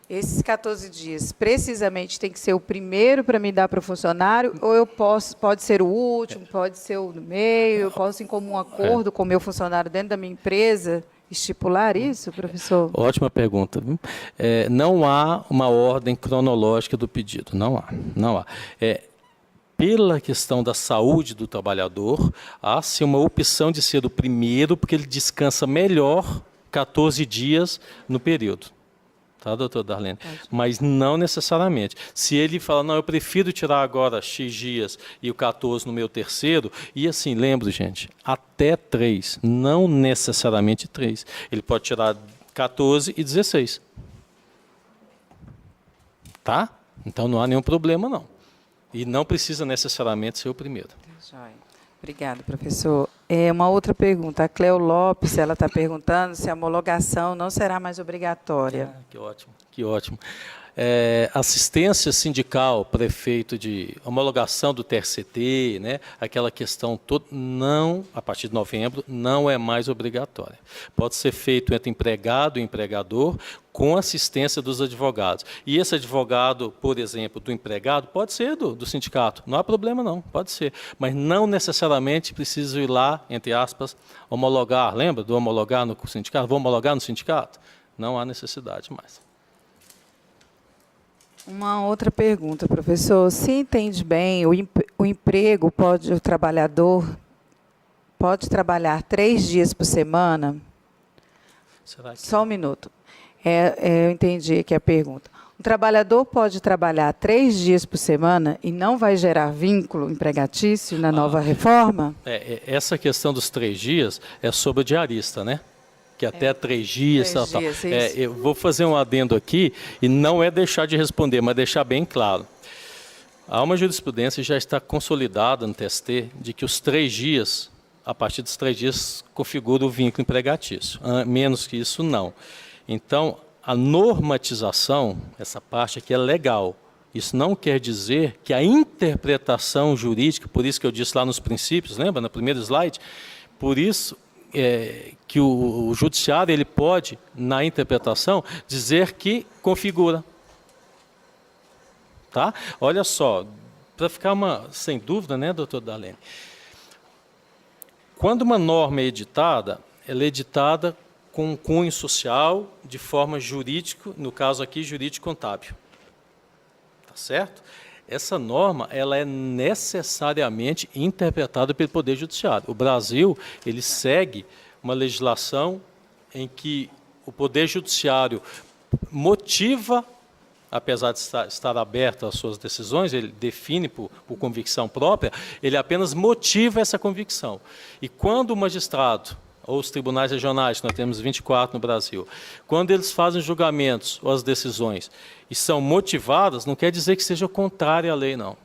esses 14 dias, precisamente tem que ser o primeiro para me dar para o funcionário, ou pode ser o último, pode ser o do meio, eu posso, em comum acordo com o meu funcionário dentro da minha empresa, estipular isso, professor? Ótima pergunta. Não há uma ordem cronológica do pedido, não há. Pela questão da saúde do trabalhador, há-se uma opção de ser o primeiro, porque ele descansa melhor 14 dias no período. Tá, doutor Darlene? Mas não necessariamente. Se ele fala, não, eu prefiro tirar agora X dias e o 14 no meu terceiro, e assim, lembro, gente, até 3, não necessariamente 3. Ele pode tirar 14 e 16. Tá? Então não há nenhum problema, não. E não precisa necessariamente ser o primeiro. Obrigada, professor. Uma outra pergunta. A Cleo Lopes, ela está perguntando se a homologação não será mais obrigatória. Que ótimo, que ótimo. Assistência sindical, prefeito de homologação do TRCT, né, aquela questão toda, não, a partir de novembro, não é mais obrigatória. Pode ser feito entre empregado e empregador, com assistência dos advogados. E esse advogado, por exemplo, do empregado, pode ser do sindicato, não há problema não, pode ser. Mas não necessariamente precisa ir lá, entre aspas, homologar. Lembra do homologar no sindicato? Vou homologar no sindicato? Não há necessidade mais. Uma outra pergunta, professor. Se entende bem, o trabalhador pode trabalhar 3 dias por semana? Será que... Só um minuto. Eu entendi aqui a pergunta. O trabalhador pode trabalhar 3 dias por semana e não vai gerar vínculo empregatício na nova reforma? Essa questão dos 3 dias é sobre o diarista, né? Que até 3 dias. 3 dias, tal. isso. Eu vou fazer um adendo aqui, e não é deixar de responder, mas deixar bem claro. Há uma jurisprudência já está consolidada no TST de que os 3 dias, a partir dos 3 dias, configura o vínculo empregatício. Menos que isso, não. Então, a normatização, essa parte aqui é legal. Isso não quer dizer que a interpretação jurídica, por isso que eu disse lá nos princípios, lembra, no primeiro slide, por isso que o judiciário ele pode, na interpretação, dizer que configura. Tá? Olha só, para ficar sem dúvida, né, doutor Darlene? Quando uma norma é editada, ela é editada com um cunho social, de forma jurídica, no caso aqui, jurídico-contábil. Tá certo? Essa norma ela é necessariamente interpretada pelo Poder Judiciário. O Brasil ele segue uma legislação em que o Poder Judiciário motiva, apesar de estar aberto às suas decisões, ele define por convicção própria, ele apenas motiva essa convicção. E quando o magistrado, ou os tribunais regionais, nós temos 24 no Brasil, quando eles fazem julgamentos ou as decisões e são motivadas, não quer dizer que seja contrário à lei, não.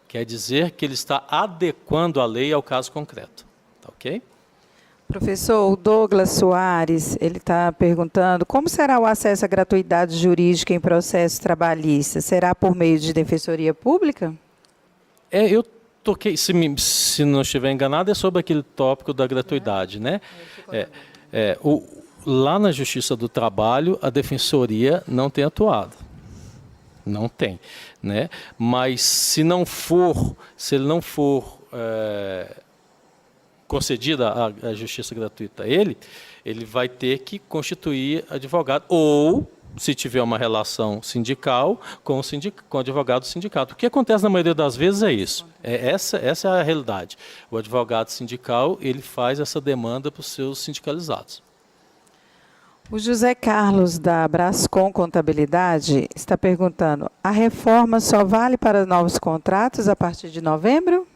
Quer dizer que ele está adequando a lei ao caso concreto. Tá ok? Professor, o Douglas Soares, ele está perguntando como será o acesso à gratuidade jurídica em processos trabalhistas? Será por meio de defensoria pública? Eu toquei, se não estiver enganado, é sobre aquele tópico da gratuidade, né? Lá na Justiça do Trabalho, a Defensoria não tem atuado. Não tem, né? Mas se ele não for concedida a justiça gratuita a ele vai ter que constituir advogado, ou, se tiver uma relação sindical, com o advogado do sindicato. O que acontece na maioria das vezes é isso. Essa é a realidade. O advogado sindical ele faz essa demanda para os seus sindicalizados. O José Carlos, da Brascom Contabilidade, está perguntando, a reforma só vale para novos contratos a partir de novembro?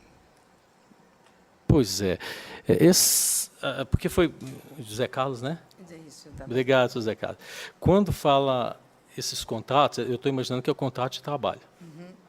Pois é. Porque foi José Carlos, né? Isso, tá. Obrigado, José Carlos. Quando fala esses contratos, eu estou imaginando que é o contrato de trabalho.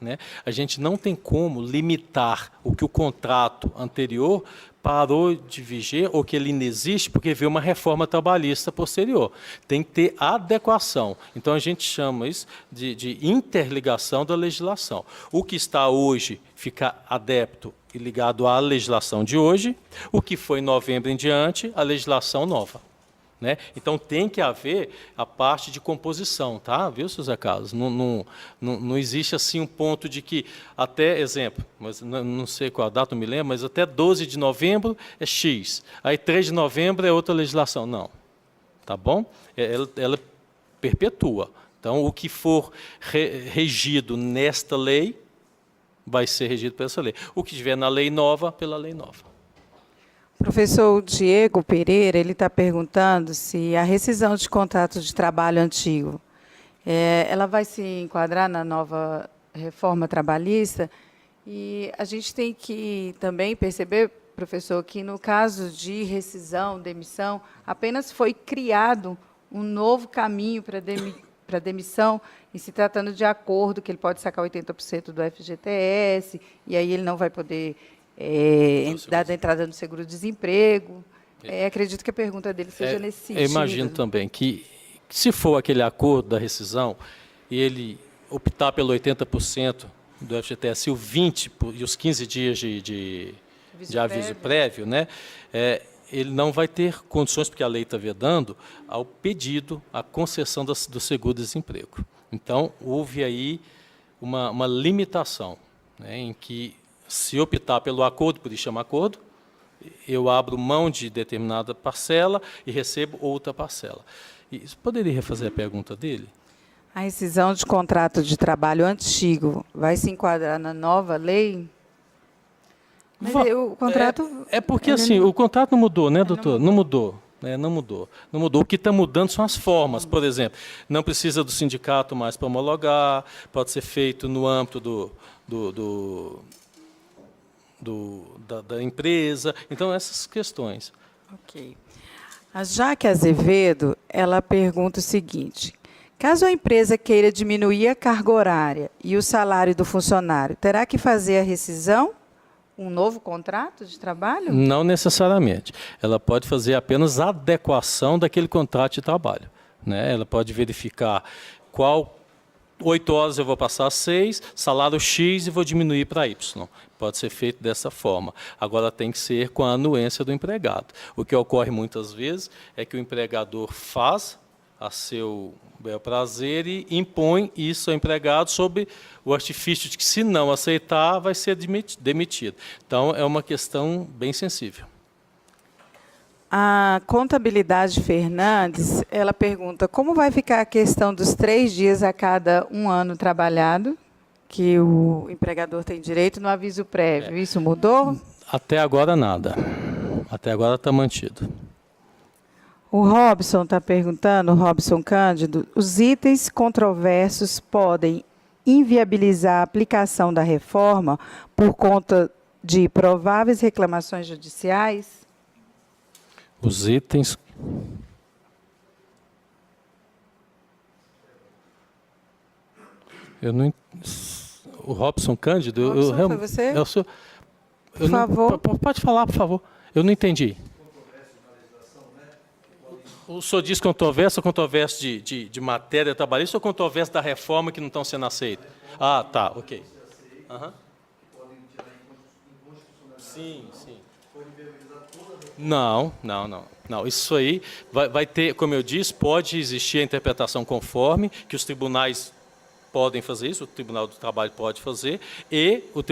Né? A gente não tem como limitar o que o contrato anterior parou de viger ou que ele inexiste porque veio uma reforma trabalhista posterior. Tem que ter adequação. Então, a gente chama isso de interligação da legislação. O que está hoje fica adepto e ligado à legislação de hoje, o que foi em novembro em diante, a legislação nova. Né? Então, tem que haver a parte de composição, tá? Viu, José Carlos? Não existe assim um ponto de que, até, exemplo, mas não sei qual a data, não me lembro, mas até 12 de novembro é X, aí 3 de novembro é outra legislação. Não, tá bom? Ela perpetua. Então, o que for regido nesta lei, vai ser regido por essa lei. O que estiver na lei nova, pela lei nova. Professor Diego Pereira, ele está perguntando se a rescisão de contrato de trabalho antigo, ela vai se enquadrar na nova reforma trabalhista. E a gente tem que também perceber, professor, que no caso de rescisão, demissão, apenas foi criado um novo caminho para demissão, e se tratando de acordo, que ele pode sacar 80% do FGTS, e aí ele não vai poder da entrada no seguro-desemprego. Acredito que a pergunta dele seja nesse sentido. Eu imagino também que, se for aquele acordo da rescisão, e ele optar pelo 80% do FGTS e o 20% e os 15 dias de aviso prévio, né, ele não vai ter condições, porque a lei está vedando, ao pedido, à concessão do seguro-desemprego. Então, houve aí uma limitação, né, em que, se optar pelo acordo, por isso chama acordo, eu abro mão de determinada parcela e recebo outra parcela. E poderia refazer a pergunta dele? A rescisão de contrato de trabalho antigo vai se enquadrar na nova lei? Mas o contrato... Porque assim, o contrato não mudou, né, doutor? Não mudou. Não mudou. O que está mudando são as formas. Por exemplo, não precisa do sindicato mais para homologar, pode ser feito no âmbito da empresa. Então, essas questões. Ok. A Jaque Azevedo, ela pergunta o seguinte: caso a empresa queira diminuir a carga horária e o salário do funcionário, terá que fazer a rescisão? Um novo contrato de trabalho? Não necessariamente. Ela pode fazer apenas a adequação daquele contrato de trabalho. Né? Ela pode verificar qual 8 horas eu vou passar a 6, salário X e vou diminuir para Y. Pode ser feito dessa forma. Agora tem que ser com a anuência do empregado. O que ocorre muitas vezes é que o empregador faz a seu bel prazer e impõe isso ao empregado sob o artifício de que, se não aceitar, vai ser demitido. Então, é uma questão bem sensível. A Contabilidade Fernandes, ela pergunta como vai ficar a questão dos 3 dias a cada 1 ano trabalhado, que o empregador tem direito no aviso prévio. Isso mudou? Até agora, nada. Até agora está mantido. O Robson está perguntando, o Robson Cândido, os itens controversos podem inviabilizar a aplicação da reforma por conta de prováveis reclamações judiciais? Os itens... Eu não... O Robson Cândido... Robson, foi você? Por favor. Pode falar, por favor. Eu não entendi. O senhor diz controvérsia de matéria trabalhista ou controvérsia da reforma que não estão sendo aceitas? Ah, tá, ok. Sim. Não. Isso aí vai ter, como eu disse, pode existir a interpretação conforme, que os tribunais podem fazer isso, o Tribunal do Trabalho pode fazer, e o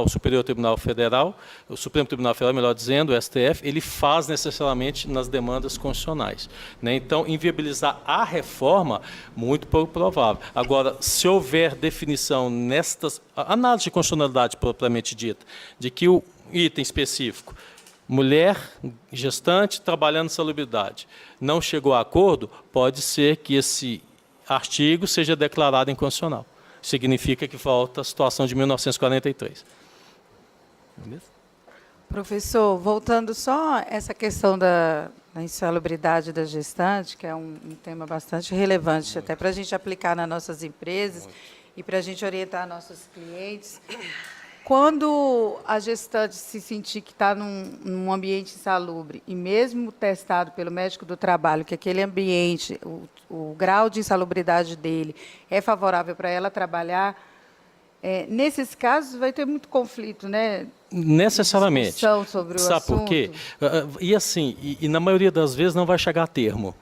Superior Tribunal Federal, o Supremo Tribunal Federal, melhor dizendo, o STF, ele faz necessariamente nas demandas constitucionais. Né? Então, inviabilizar a reforma, muito pouco provável. Agora, se houver definição nestas... Análise de constitucionalidade propriamente dita, de que o item específico, mulher gestante trabalhando em salubridade, não chegou a acordo, pode ser que esse artigo seja declarado inconstitucional. Significa que volta à situação de 1943. Beleza? Professor, voltando só a essa questão da insalubridade da gestante, que é um tema bastante relevante, até para a gente aplicar nas nossas empresas e para a gente orientar nossos clientes. Quando a gestante se sentir que está num ambiente insalubre, e mesmo testado pelo médico do trabalho, que aquele ambiente, o grau de insalubridade dele é favorável para ela trabalhar, nesses casos vai ter muito conflito, né? Necessariamente. Discussão sobre o Sabe assunto. por quê? E assim, e na maioria das vezes não vai chegar a termo,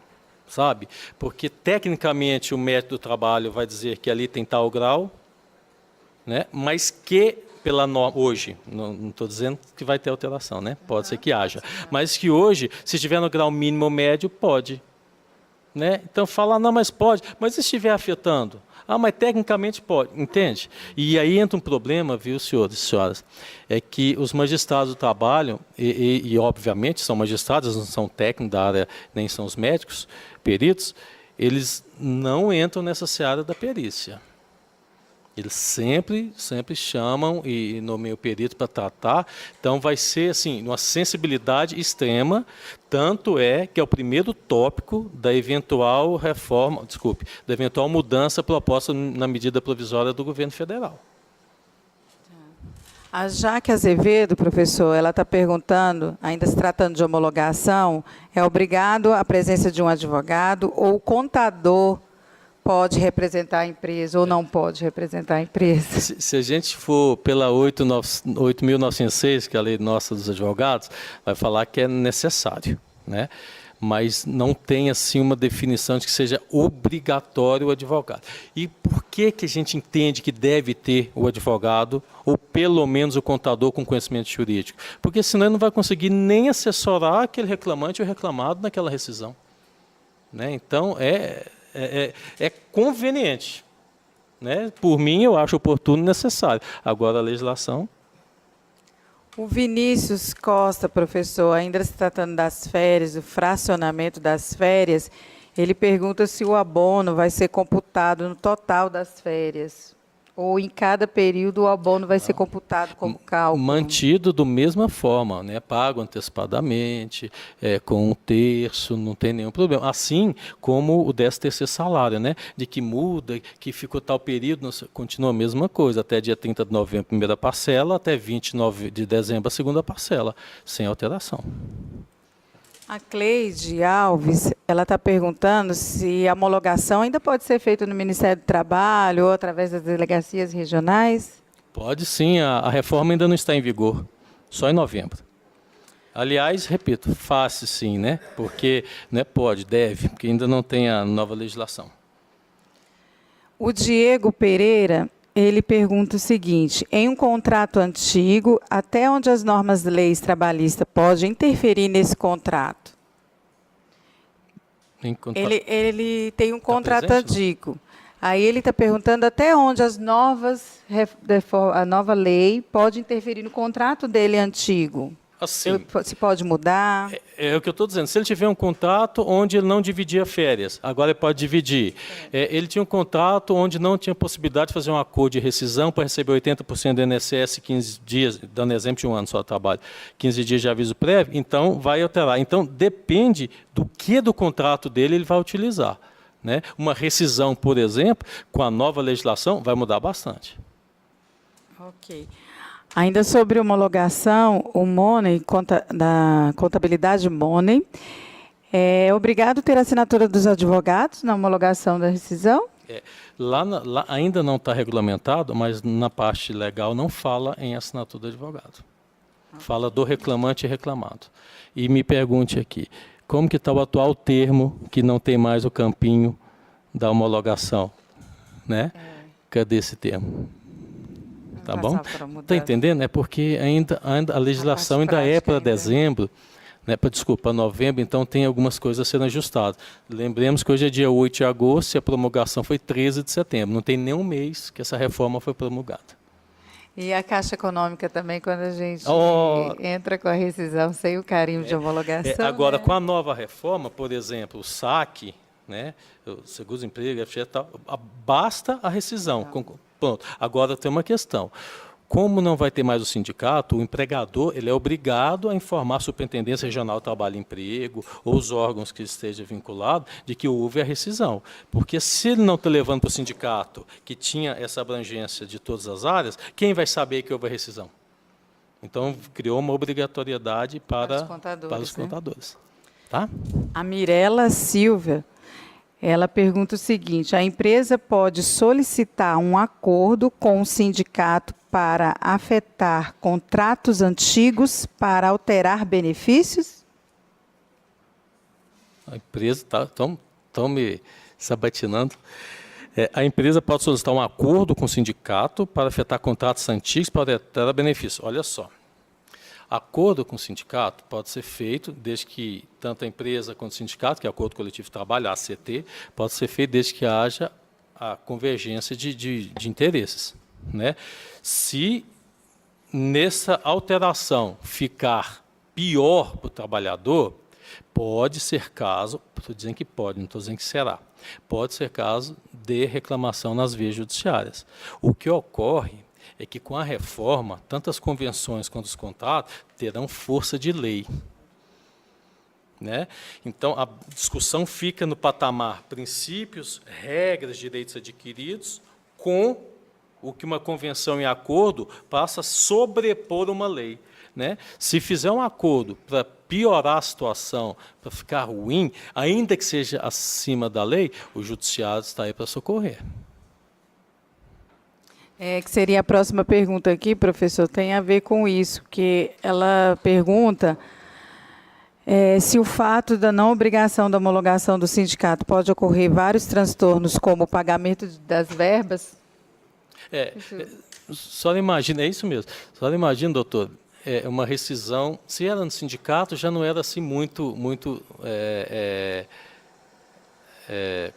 sabe? Porque tecnicamente o médico do trabalho vai dizer que ali tem tal grau, né? Mas que pela norma, hoje, não estou dizendo que vai ter alteração, né? Pode ser que haja. Mas que hoje, se estiver no grau mínimo ou médio, pode. Né? Então fala, não, mas pode, mas se estiver afetando? Ah, mas tecnicamente pode, entende? E aí entra um problema, viu, senhores e senhoras, é que os magistrados do trabalho, e obviamente são magistrados, não são técnicos da área, nem são os médicos, peritos, eles não entram nessa seara da perícia. Eles sempre chamam e nomeiam o perito para tratar. Então, vai ser assim, uma sensibilidade extrema, tanto é que é o primeiro tópico da eventual reforma, da eventual mudança proposta na medida provisória do governo federal. A Jaque Azevedo, professor, ela está perguntando, ainda se tratando de homologação, é obrigado a presença de um advogado ou o contador pode representar a empresa ou não pode representar a empresa? Se a gente for pela 8.906, que é a lei nossa dos advogados, vai falar que é necessário, né? Mas não tem assim uma definição de que seja obrigatório o advogado. E por que a gente entende que deve ter o advogado, ou pelo menos o contador com conhecimento jurídico? Porque senão ele não vai conseguir nem assessorar aquele reclamante ou reclamado naquela rescisão. Né? Então, é conveniente. Né? Por mim, eu acho oportuno e necessário. Agora, a legislação... O Vinícius Costa, professor, ainda se tratando das férias, do fracionamento das férias, ele pergunta se o abono vai ser computado no total das férias, ou em cada período o abono vai ser computado como cálculo. Mantido da mesma forma, né? Pago antecipadamente, com 1/3, não tem nenhum problema. Assim como o 13º salário, né? De que muda, que ficou tal período, continua a mesma coisa, até dia 30 de novembro, primeira parcela, até 29 de dezembro, a segunda parcela, sem alteração. A Cleide Alves, ela está perguntando se a homologação ainda pode ser feita no Ministério do Trabalho ou através das delegacias regionais? Pode sim, a reforma ainda não está em vigor, só em novembro. Aliás, repito, fácil sim, né? Porque não é pode, deve, porque ainda não tem a nova legislação. O Diego Pereira, ele pergunta o seguinte, em um contrato antigo, até onde as normas de leis trabalhistas podem interferir nesse contrato? Ele tem um contrato antigo. Aí ele está perguntando até onde as a nova lei pode interferir no contrato dele antigo. Assim, se pode mudar? É o que eu estou dizendo. Se ele tiver um contrato onde ele não dividia férias, agora ele pode dividir. Ele tinha um contrato onde não tinha possibilidade de fazer um acordo de rescisão para receber 80% do INSS 15 dias, dando exemplo de um ano só de trabalho, 15 dias de aviso prévio, então vai alterar. Então, depende do que do contrato dele ele vai utilizar. Né? Uma rescisão, por exemplo, com a nova legislação, vai mudar bastante. Ok. Ainda sobre homologação, o Money, da contabilidade Money, é obrigado a ter a assinatura dos advogados na homologação da rescisão? Lá ainda não está regulamentado, mas na parte legal não fala em assinatura do advogado. Fala do reclamante e reclamado. E me pergunte aqui, como que está o atual termo que não tem mais o campinho da homologação? Né? Cadê esse termo? Tá bom? Está entendendo? É porque ainda a legislação ainda é para dezembro, né? Para novembro, então tem algumas coisas a serem ajustadas. Lembremos que hoje é dia 8 de agosto e a promulgação foi 13 de setembro. Não tem nenhum mês que essa reforma foi promulgada. E a Caixa Econômica também, quando a gente entra com a rescisão sem o carimbo de homologação. Agora, né? Com a nova reforma, por exemplo, o saque, né? O seguro-desemprego, tal, basta a rescisão. Pronto. Agora tem uma questão. como não vai ter mais o sindicato, o empregador ele é obrigado a informar a Superintendência Regional de Trabalho e Emprego ou os órgãos que esteja vinculado de que houve a rescisão. Porque se ele não está levando para o sindicato, que tinha essa abrangência de todas as áreas, quem vai saber que houve a rescisão? Então, criou uma obrigatoriedade para os contadores. Tá? A Mirela Silva, ela pergunta o seguinte: a empresa pode solicitar um acordo com o sindicato para afetar contratos antigos para alterar benefícios? A empresa estão me sabatinando. A empresa pode solicitar um acordo com o sindicato para afetar contratos antigos para alterar benefícios. Olha só. Acordo com o sindicato pode ser feito desde que tanto a empresa quanto o sindicato, que é o Acordo Coletivo de Trabalho, a ACT, pode ser feito desde que haja a convergência de interesses. Né? Se nessa alteração ficar pior para o trabalhador, pode ser caso, estou dizendo que pode, não estou dizendo que será, pode ser caso de reclamação nas vias judiciárias. O que ocorre é que, com a reforma, tanto as convenções quanto os contratos terão força de lei. Né? Então, a discussão fica no patamar princípios, regras, direitos adquiridos, com o que uma convenção em acordo passa a sobrepor uma lei. Né? Se fizer um acordo para piorar a situação, para ficar ruim, ainda que seja acima da lei, o judiciário está aí para socorrer. Que seria a próxima pergunta aqui, professor, tem a ver com isso, que ela pergunta se o fato da não obrigação da homologação do sindicato pode ocorrer vários transtornos, como o pagamento das verbas. Só imagina, é isso mesmo, só imagina, doutor, uma rescisão, se era no sindicato, já não era assim muito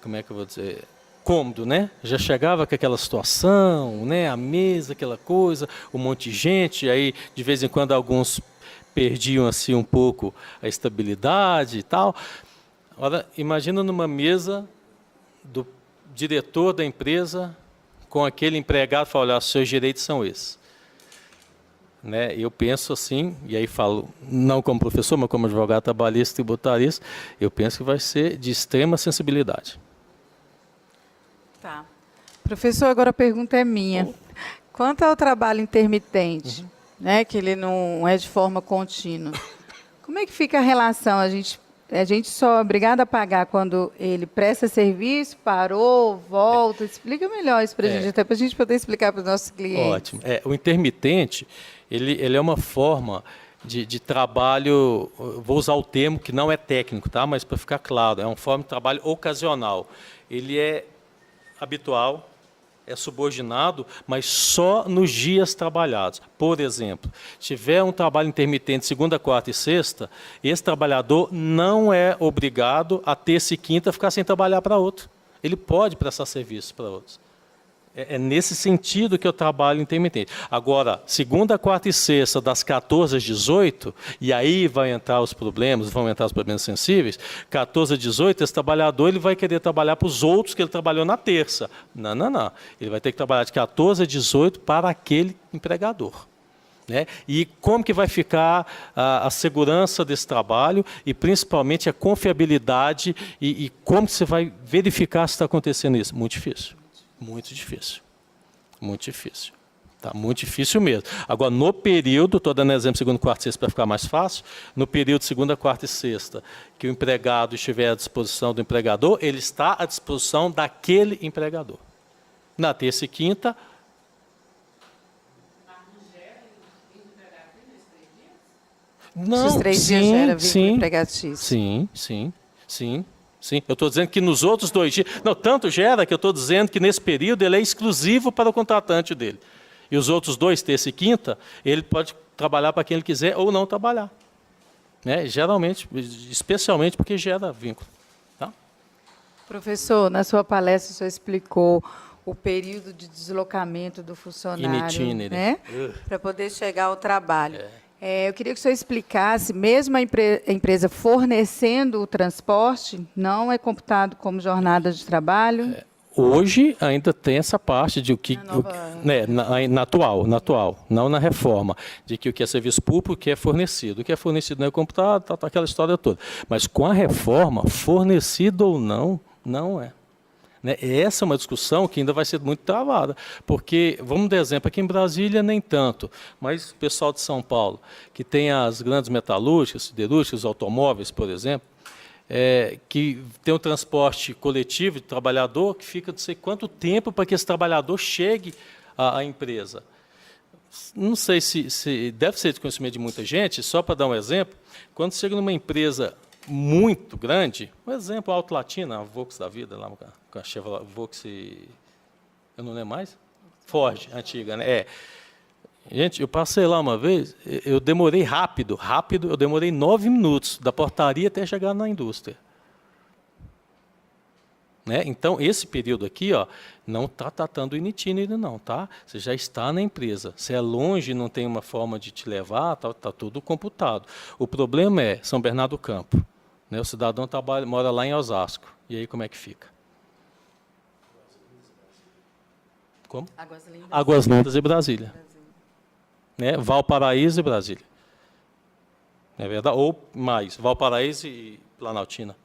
como é que eu vou dizer, cômodo, né? Já chegava com aquela situação, né? A mesa, aquela coisa, um monte de gente, aí de vez em quando alguns perdiam assim um pouco a estabilidade e tal. Ora, imagina numa mesa do diretor da empresa com aquele empregado, fala, olha, seus direitos são esses. Né? Eu penso assim, e aí falo, não como professor, mas como advogado trabalhista e tributarista, eu penso que vai ser de extrema sensibilidade. Tá. Professor, agora a pergunta é minha. Quanto ao trabalho intermitente, né, que ele não é de forma contínua, como é que fica a relação? A gente só é obrigado a pagar quando ele presta serviço, parou, volta? Explica melhor isso para a gente, até para a gente poder explicar para os nossos clientes. Ótimo. O intermitente, ele é uma forma de trabalho, vou usar o termo que não é técnico, tá? Mas para ficar claro, é uma forma de trabalho ocasional. Ele é habitual, é subordinado, mas só nos dias trabalhados. Por exemplo, se tiver um trabalho intermitente segunda, quarta e sexta, esse trabalhador não é obrigado a terça e quinta ficar sem trabalhar para outro. Ele pode prestar serviço para outros. É nesse sentido que eu trabalho intermitente. Agora, segunda, quarta e sexta, das 14 às 18, e aí vão entrar os problemas sensíveis, 14 às 18, esse trabalhador ele vai querer trabalhar para os outros que ele trabalhou na terça. Não. Ele vai ter que trabalhar de 14 a 18 para aquele empregador. Né? E como que vai ficar a segurança desse trabalho e, principalmente, a confiabilidade e como que você vai verificar se está acontecendo isso? Muito difícil. Muito difícil. Muito difícil. Tá? Muito difícil mesmo. Agora, no período, estou dando exemplo segunda, quarta e sexta para ficar mais fácil, no período segunda, quarta e sexta, que o empregado estiver à disposição do empregador, ele está à disposição daquele empregador. Na terça e quinta... Não, esses 3 dias gera vínculo empregatício. Sim. Eu estou dizendo que nos outros 2 dias... Não, tanto gera que eu estou dizendo que nesse período ele é exclusivo para o contratante dele. E os outros 2, terça e quinta, ele pode trabalhar para quem ele quiser ou não trabalhar. Né? Geralmente, especialmente porque gera vínculo. Tá? Professor, na sua palestra o senhor explicou o período de deslocamento do funcionário, né? Para poder chegar ao trabalho. Eu queria que o senhor explicasse, mesmo a empresa fornecendo o transporte, não é computado como jornada de trabalho? Hoje ainda tem essa parte de o que, na atual, não na reforma, de que o que é serviço público, o que é fornecido. O que é fornecido não é computado, tá aquela história toda. Mas com a reforma, fornecido ou não, não é. Né? Essa é uma discussão que ainda vai ser muito travada, porque, vamos dar exemplo, aqui em Brasília nem tanto, mas o pessoal de São Paulo, que tem as grandes metalúrgicas, siderúrgicas, automóveis, por exemplo, que tem um transporte coletivo de trabalhador que fica não sei quanto tempo para que esse trabalhador chegue à empresa. Não sei se deve ser de conhecimento de muita gente, só para dar um exemplo, quando chega numa empresa muito grande, um exemplo, a Auto Latina, a Volks da vida, lá com a Chevrolet, Volks e... eu não lembro mais? Ford, antiga, né? Gente, eu passei lá uma vez, eu demorei rápido, eu demorei 9 minutos, da portaria até chegar na indústria. Né? Então, esse período aqui, ó, não está tratando o INITINE ainda não, tá? Você já está na empresa. Se é longe, não tem uma forma de te levar, tá tudo computado. O problema é São Bernardo do Campo. Né? O cidadão mora lá em Osasco. E aí como é que fica? Como? Águas Lindas e Brasília. Né? Valparaíso e Brasília. É verdade? Ou mais, Valparaíso e Planaltina.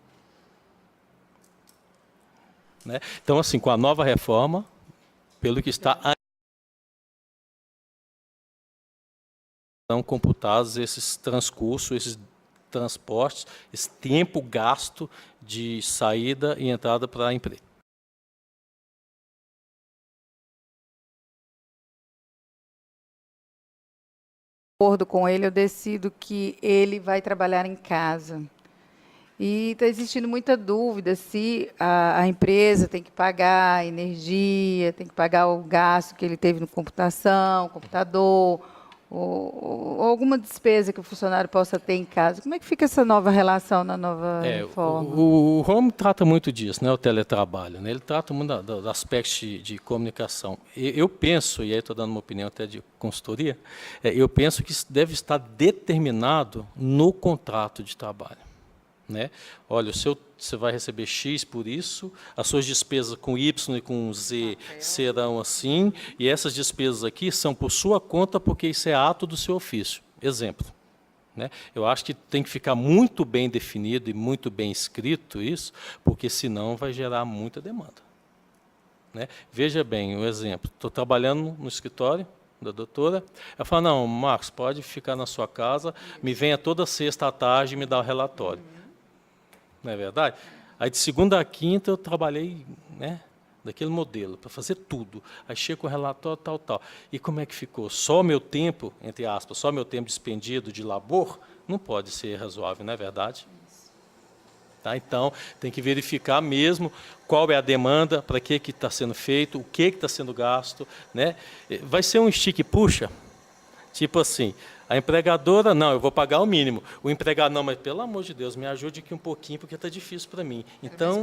Né? Então, assim, com a nova reforma, pelo que está são computados esses transcursos, esses transportes, esse tempo gasto de saída e entrada para a empresa. De acordo com ele, eu decido que ele vai trabalhar em casa. E está existindo muita dúvida se a empresa tem que pagar a energia, tem que pagar o gasto que ele teve no computador, ou alguma despesa que o funcionário possa ter em casa. Como é que fica essa nova relação na nova reforma? O Home trata muito disso, né, o teletrabalho. Né, ele trata muito dos aspectos de comunicação. Eu penso, e aí estou dando uma opinião até de consultoria, eu penso que isso deve estar determinado no contrato de trabalho. Né? Olha, você vai receber X por isso, as suas despesas com Y e com Z serão assim, e essas despesas aqui são por sua conta, porque isso é ato do seu ofício. Exemplo. Né? Eu acho que tem que ficar muito bem definido e muito bem escrito isso, porque senão vai gerar muita demanda. Né? Veja bem o exemplo. Estou trabalhando no escritório da doutora, ela fala, não, Marcos, pode ficar na sua casa, me venha toda sexta à tarde e me dá o relatório. Não é verdade? Aí de segunda a quinta eu trabalhei, né, daquele modelo, para fazer tudo. Aí chega com o relatório, tal. E como é que ficou? Só o meu tempo, entre aspas, só o meu tempo despendido de labor, não pode ser razoável, não é verdade? Tá? Então, tem que verificar mesmo qual é a demanda, para que está sendo feito, o que está sendo gasto. Né? Vai ser um estique e puxa, tipo assim, a empregadora, não, eu vou pagar o mínimo. O empregado, não, mas pelo amor de Deus, me ajude aqui um pouquinho, porque está difícil para mim. Então,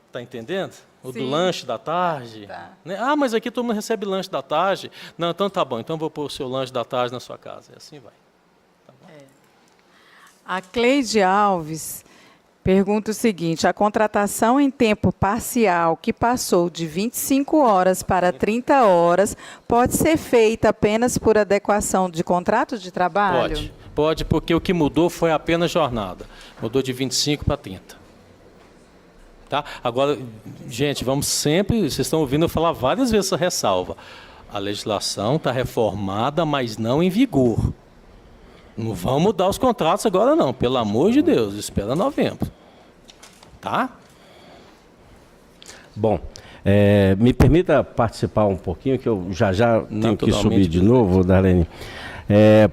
está entendendo? O do lanche da tarde. Tá. Né? Ah, mas aqui todo mundo recebe lanche da tarde. Não, então tá bom, então eu vou pôr o seu lanche da tarde na sua casa. E assim vai. Tá bom? A Cleide Alves pergunta o seguinte, a contratação em tempo parcial que passou de 25 horas para 30 horas pode ser feita apenas por adequação de contrato de trabalho? Pode, porque o que mudou foi apenas jornada. Mudou de 25 para 30. Tá? Agora, gente, vamos sempre, vocês estão ouvindo eu falar várias vezes essa ressalva. A legislação está reformada, mas não em vigor. Não vão mudar os contratos agora não, pelo amor de Deus, espera novembro. Tá? Bom, me permita participar um pouquinho, que eu já tenho que subir de novo, Darlene.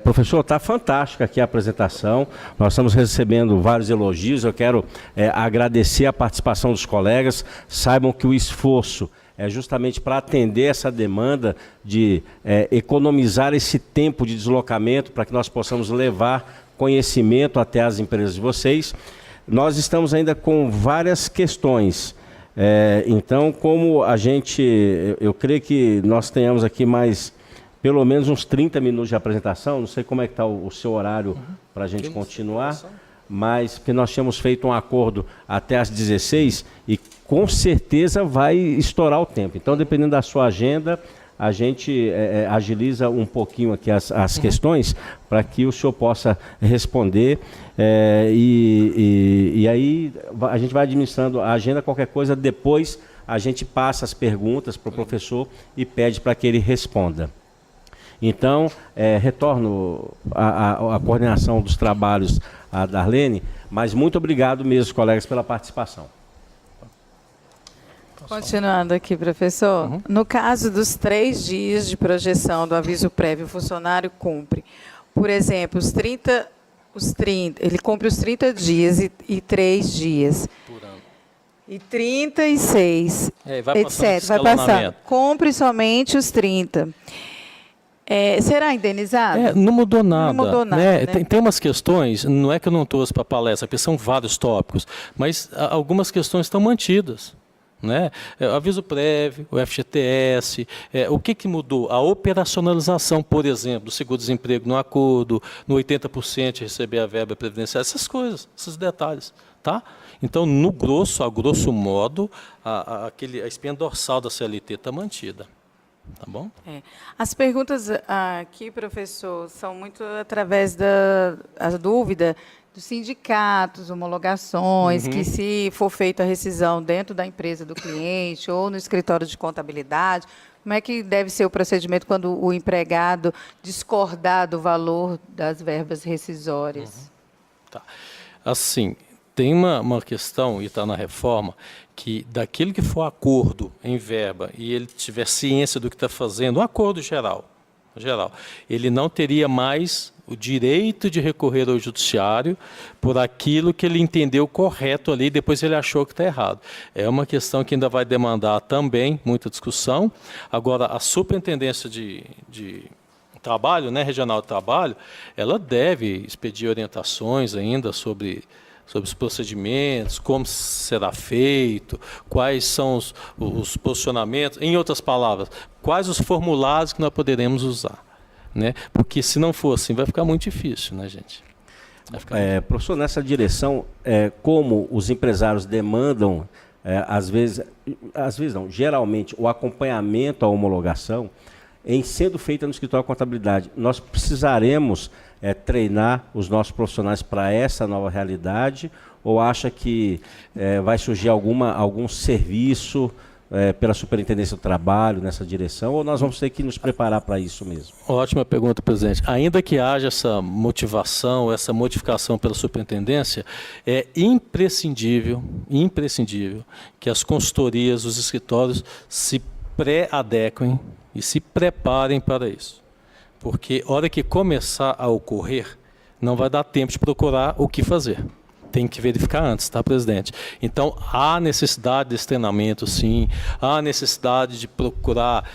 Professor, está fantástica aqui a apresentação, nós estamos recebendo vários elogios, eu quero agradecer a participação dos colegas, saibam que o esforço é justamente para atender essa demanda de economizar esse tempo de deslocamento para que nós possamos levar conhecimento até as empresas de vocês. Nós estamos ainda com várias questões, então como eu creio que nós tenhamos aqui mais pelo menos uns 30 minutos de apresentação, não sei como é que está o seu horário para a gente continuar, mas que nós tínhamos feito um acordo até às 16 e com certeza vai estourar o tempo. Então, dependendo da sua agenda, a gente agiliza um pouquinho aqui as questões para que o senhor possa responder e aí a gente vai administrando a agenda, qualquer coisa, depois a gente passa as perguntas para o professor e pede para que ele responda. Então, retorno a coordenação dos trabalhos à Darlene, mas muito obrigado mesmo, colegas, pela participação. Continuando aqui, professor. No caso dos 3 dias de projeção do aviso prévio, o funcionário cumpre, por exemplo, ele cumpre os 30 dias e 3 dias. Por ano. E 36, vai etc. Vai passar. Cumpre somente os 30. Será indenizado? Não mudou nada. Não mudou nada, né? Tem umas questões, não é que eu não trouxe para a palestra, porque são vários tópicos, mas algumas questões estão mantidas. Né? Aviso prévio, o FGTS, o que mudou? A operacionalização, por exemplo, do seguro-desemprego no acordo, no 80% de receber a verba previdenciária, essas coisas, esses detalhes. Tá? Então, a grosso modo, a espinha dorsal da CLT está mantida. Tá bom? As perguntas aqui, professor, são muito através da dúvida dos sindicatos, homologações, que se for feita a rescisão dentro da empresa do cliente ou no escritório de contabilidade, como é que deve ser o procedimento quando o empregado discordar do valor das verbas rescisórias? Tá. Assim, tem uma questão, e está na reforma, que daquilo que for acordo em verba e ele tiver ciência do que está fazendo, um acordo geral, ele não teria mais o direito de recorrer ao judiciário por aquilo que ele entendeu correto ali, depois ele achou que está errado. É uma questão que ainda vai demandar também muita discussão. Agora, a Superintendência de Trabalho, né, Regional de Trabalho, ela deve expedir orientações ainda sobre os procedimentos, como será feito, quais são os posicionamentos, em outras palavras, quais os formulários que nós poderemos usar. Né? Porque se não for assim, vai ficar muito difícil, né, gente? Professor, nessa direção, como os empresários demandam, às vezes não, geralmente, o acompanhamento à homologação, em sendo feita no escritório de contabilidade, nós precisaremos treinar os nossos profissionais para essa nova realidade, ou acha que vai surgir algum serviço pela Superintendência do Trabalho nessa direção, ou nós vamos ter que nos preparar para isso mesmo? Ótima pergunta, presidente. Ainda que haja essa motivação, essa modificação pela Superintendência, é imprescindível que as consultorias, os escritórios se pré-adequem e se preparem para isso. Porque, a hora que começar a ocorrer, não vai dar tempo de procurar o que fazer. Tem que verificar antes, tá, presidente? Então, há necessidade desse treinamento, sim. Há necessidade de procurar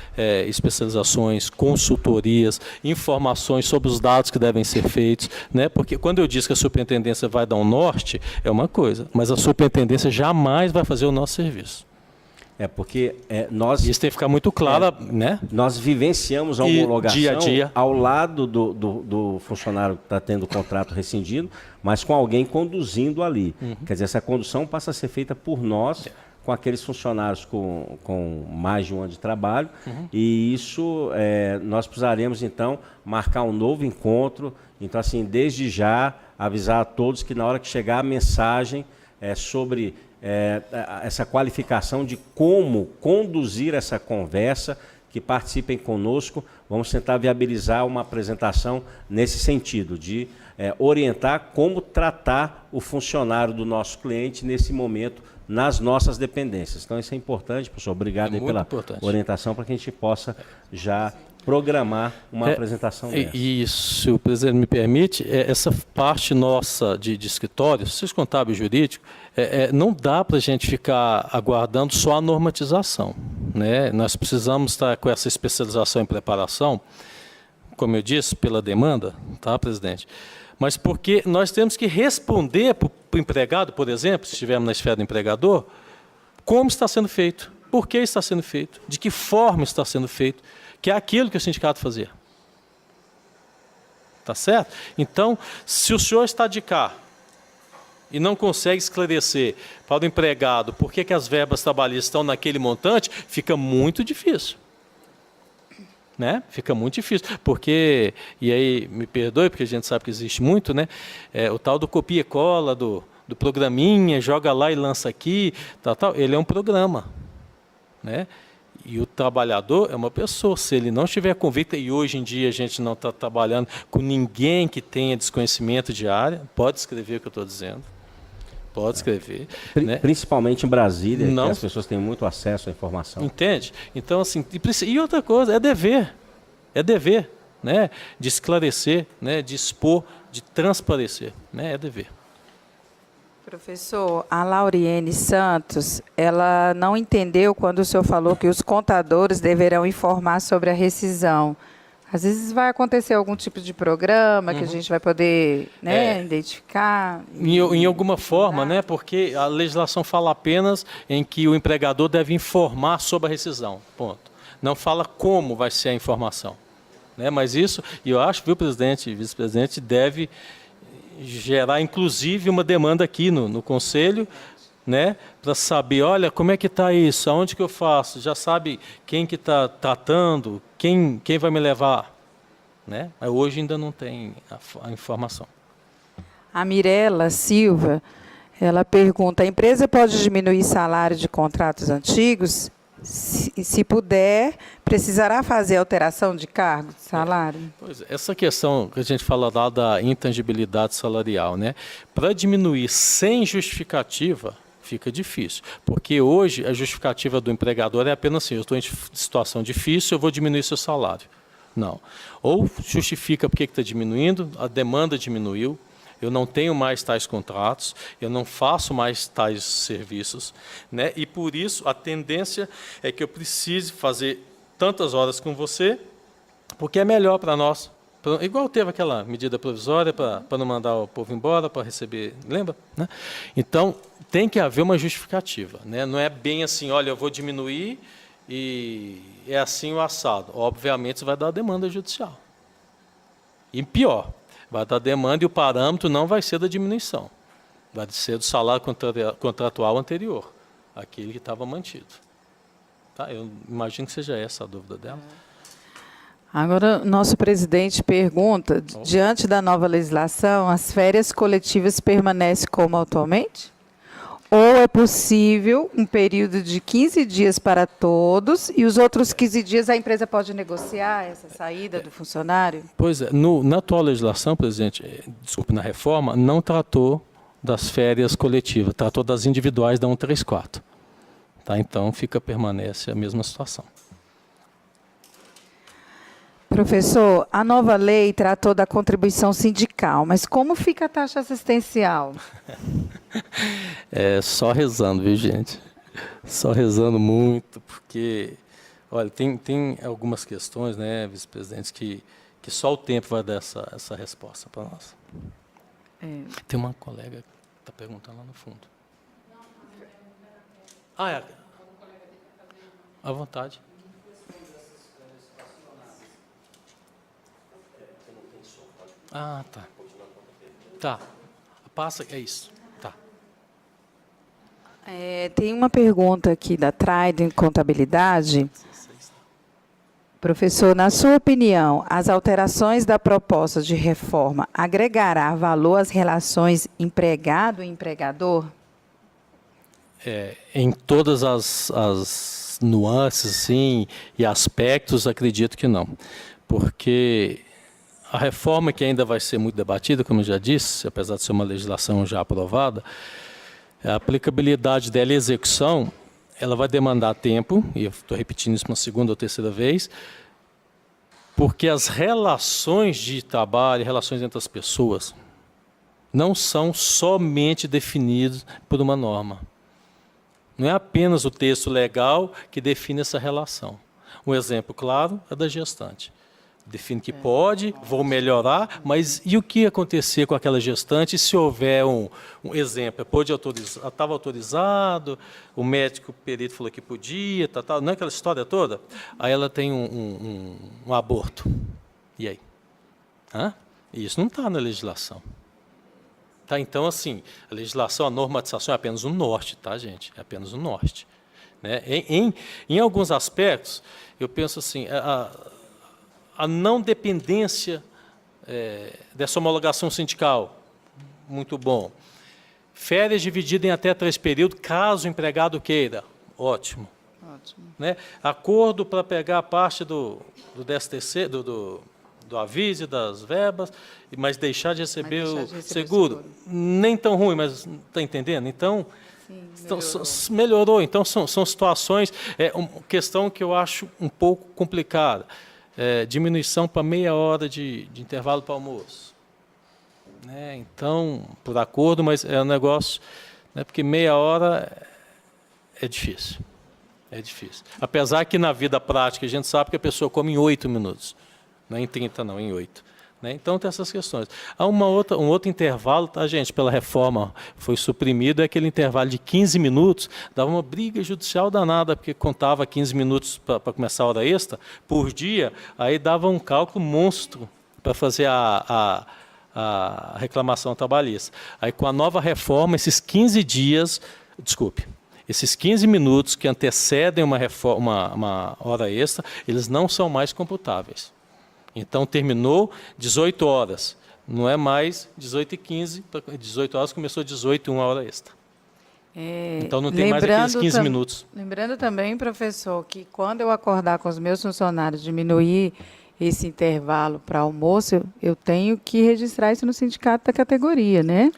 especializações, consultorias, informações sobre os dados que devem ser feitos, né? Porque quando eu disse que a superintendência vai dar um norte, é uma coisa, mas a superintendência jamais vai fazer o nosso serviço. Porque nós... Isso tem que ficar muito claro, né? Nós vivenciamos a homologação dia a dia, ao lado do funcionário que está tendo o contrato rescindido, mas com alguém conduzindo ali. Quer dizer, essa condução passa a ser feita por nós, com aqueles funcionários com mais de um ano de trabalho, e isso nós precisaremos, então, marcar um novo encontro. Então, assim, desde já, avisar a todos que na hora que chegar a mensagem sobre... essa qualificação de como conduzir essa conversa, que participem conosco, vamos tentar viabilizar uma apresentação nesse sentido, de orientar como tratar o funcionário do nosso cliente nesse momento nas nossas dependências. Então isso é importante, professor, obrigado aí pela orientação, para que a gente possa já programar uma apresentação dessa. Isso, se o presidente me permite, essa parte nossa de escritório, vocês contábil e jurídico, não dá para a gente ficar aguardando só a normatização, né? Nós precisamos estar com essa especialização em preparação, como eu disse, pela demanda, tá, presidente? Mas porque nós temos que responder para o empregado, por exemplo, se estivermos na esfera do empregador, como está sendo feito, por que está sendo feito, de que forma está sendo feito, que é aquilo que o sindicato fazia. Tá certo? Então, se o senhor está de cá, e não consegue esclarecer para o empregado por que as verbas trabalhistas estão naquele montante, fica muito difícil. Né? Fica muito difícil, porque, e aí me perdoe, porque a gente sabe que existe muito, né? O tal do copia e cola, do programinha, joga lá e lança aqui, tal, ele é um programa. Né? E o trabalhador é uma pessoa, se ele não estiver convicto, e hoje em dia a gente não está trabalhando com ninguém que tenha desconhecimento de área, pode escrever o que eu estou dizendo, pode escrever. Né? Principalmente em Brasília, não, que as pessoas têm muito acesso à informação. Entende? Então, assim, e outra coisa, é dever, né? De esclarecer, né? De expor, de transparecer, né? É dever. Professor, a Lauriene Santos, ela não entendeu quando o senhor falou que os contadores deverão informar sobre a rescisão. Às vezes vai acontecer algum tipo de programa que a gente vai poder, né, identificar. Em alguma forma, né, porque a legislação fala apenas em que o empregador deve informar sobre a rescisão, ponto. Não fala como vai ser a informação. Né, mas isso, e eu acho que o presidente e vice-presidente deve gerar, inclusive, uma demanda aqui no Conselho, né, para saber, olha, como é que está isso, aonde que eu faço, já sabe quem que está tratando, quem vai me levar. Né? Mas hoje ainda não tem a informação. A Mirela Silva, ela pergunta, a empresa pode diminuir salário de contratos antigos? Se puder, precisará fazer alteração de cargo, de salário? Pois é, essa questão que a gente fala lá da intangibilidade salarial, né? Para diminuir sem justificativa, fica difícil. Porque hoje a justificativa do empregador é apenas assim, eu estou em situação difícil, eu vou diminuir seu salário. Não. Ou justifica porque está diminuindo, a demanda diminuiu, eu não tenho mais tais contratos, eu não faço mais tais serviços, né? E por isso a tendência é que eu precise fazer tantas horas com você, porque é melhor para nós. Igual teve aquela medida provisória para não mandar o povo embora, para receber, lembra? Né? Então, tem que haver uma justificativa. Né? Não é bem assim, olha, eu vou diminuir e é assim o assado. Obviamente, isso vai dar demanda judicial. E pior, vai dar demanda e o parâmetro não vai ser da diminuição. Vai ser do salário contratual anterior, aquele que estava mantido. Tá? Eu imagino que seja essa a dúvida dela. Agora, nosso presidente pergunta, diante da nova legislação, as férias coletivas permanecem como atualmente? Ou é possível um período de 15 dias para todos e os outros 15 dias a empresa pode negociar essa saída do funcionário? Pois é, na atual legislação, presidente, desculpe, na reforma, não tratou das férias coletivas, tratou das individuais da 134. Tá? Então, permanece a mesma situação. Professor, a nova lei tratou da contribuição sindical, mas como fica a taxa assistencial? É só rezando, viu, gente? Só rezando muito, porque, olha, tem algumas questões, né, vice-presidente, que só o tempo vai dar essa resposta para nós. Tem uma colega que está perguntando lá no fundo. É. À vontade. Ah, tá. Tá. Passa, é isso. Tá. Tem uma pergunta aqui da Trident Contabilidade. Professor, na sua opinião, as alterações da proposta de reforma agregará valor às relações empregado e empregador? Em todas as nuances, sim, e aspectos, acredito que não. Porque a reforma, que ainda vai ser muito debatida, como eu já disse, apesar de ser uma legislação já aprovada, a aplicabilidade dela e a execução, ela vai demandar tempo, e eu estou repetindo isso uma segunda ou terceira vez, porque as relações de trabalho, relações entre as pessoas, não são somente definidas por uma norma. Não é apenas o texto legal que define essa relação. Um exemplo claro é da gestante. Define que pode, vou melhorar, mas e o que acontecer com aquela gestante se houver um exemplo? Estava autorizado, o médico perito falou que podia, não é aquela história toda? Aí ela tem um aborto. E aí? Isso não está na legislação. Tá? Então, assim, a legislação, a normatização é apenas o norte, tá, gente? É apenas o norte. Né? Em alguns aspectos, eu penso assim, a não dependência dessa homologação sindical, muito bom. Férias divididas em até 3 períodos, caso o empregado queira, ótimo. Né? Acordo para pegar a parte do 10º, do aviso, das verbas, mas deixar de receber o seguro. Nem tão ruim, mas está entendendo? Então, sim, melhorou. Então, são situações, uma questão que eu acho um pouco complicada. Diminuição para meia hora de intervalo para almoço. Né? Então, por acordo, mas é um negócio, né, porque meia hora é difícil. É difícil. Apesar que na vida prática a gente sabe que a pessoa come em 8 minutos. Não é em 30, não, em 8. Né? Então, tem essas questões. Há um outro intervalo, tá, gente? Pela reforma foi suprimido, é aquele intervalo de 15 minutos, dava uma briga judicial danada, porque contava 15 minutos para começar a hora extra por dia, aí dava um cálculo monstro para fazer a reclamação trabalhista. Aí, com a nova reforma, esses 15 dias, esses 15 minutos que antecedem uma hora extra, eles não são mais computáveis. Então, terminou 18 horas, não é mais 18h15, 18 horas começou 18h, 1 hora extra. Então, não tem mais aqueles 15 minutos. Lembrando também, professor, que quando eu acordar com os meus funcionários diminuir esse intervalo para almoço, eu tenho que registrar isso no sindicato da categoria, né?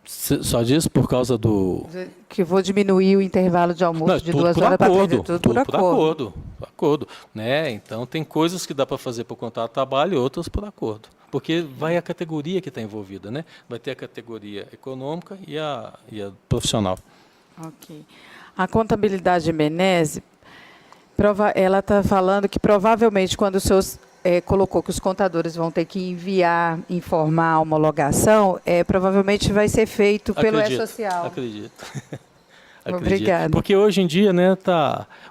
Só diz por causa do... Que vou diminuir o intervalo de almoço de 2 horas para 3, tudo por acordo. Né? Então, tem coisas que dá para fazer por contrato de trabalho e outras por acordo. Porque vai a categoria que está envolvida, né? Vai ter a categoria econômica e a profissional. Ok. A contabilidade de Menezes, ela está falando que provavelmente quando os seus... colocou que os contadores vão ter que informar a homologação, provavelmente vai ser feito pelo E-Social. Acredito. Obrigada. Porque hoje em dia, né,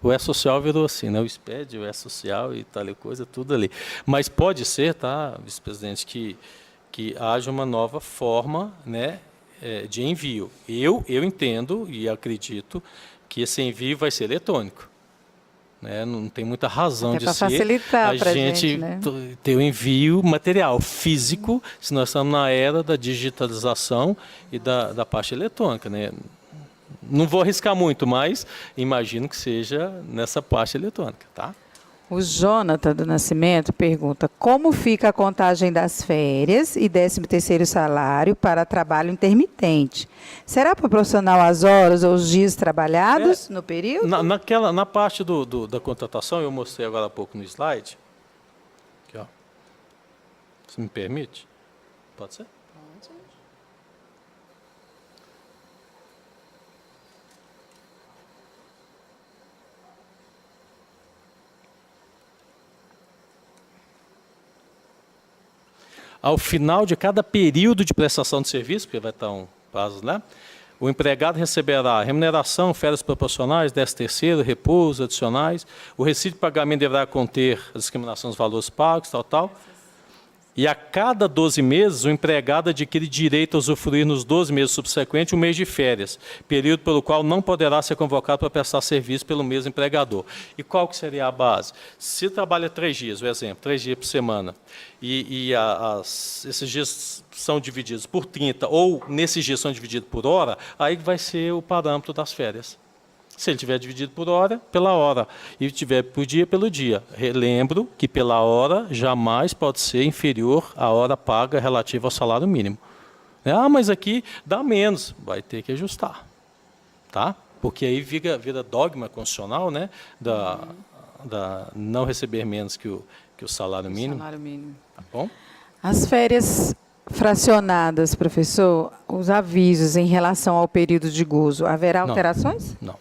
o E-Social virou assim, né, o SPED, o E-Social e tal coisa, tudo ali. Mas pode ser, tá, vice-presidente, que haja uma nova forma, né, de envio. Eu entendo e acredito que esse envio vai ser eletrônico. Né? Não tem muita razão de ser a gente, né, ter o envio material físico, se nós estamos na era da digitalização e da parte eletrônica. Né? Não vou arriscar muito, mas imagino que seja nessa parte eletrônica. Tá? O Jonathan do Nascimento pergunta: como fica a contagem das férias e 13º salário para trabalho intermitente? Será proporcional às horas ou os dias trabalhados no período? Na parte da contratação, eu mostrei agora há pouco no slide. Aqui, ó. Você me permite? Pode ser? Pode. Ao final de cada período de prestação de serviço, porque vai estar um prazo, né? O empregado receberá remuneração, férias proporcionais, 13º, repouso adicionais. O recibo de pagamento deverá conter a discriminação dos valores pagos, tal. E a cada 12 meses, o empregado adquire direito a usufruir nos 12 meses subsequentes um mês de férias, período pelo qual não poderá ser convocado para prestar serviço pelo mesmo empregador. E qual que seria a base? Se trabalha 3 dias, o exemplo, 3 dias por semana, esses dias são divididos por 30, ou nesses dias são divididos por hora, aí vai ser o parâmetro das férias. Se ele tiver dividido por hora, pela hora. E tiver por dia, pelo dia. Relembro que pela hora jamais pode ser inferior à hora paga relativa ao salário mínimo. Mas aqui dá menos. Vai ter que ajustar. Tá? Porque aí vira dogma constitucional, né? Da não receber menos que o salário mínimo. Salário mínimo. Tá bom? As férias fracionadas, professor, os avisos em relação ao período de gozo, haverá alterações? Não.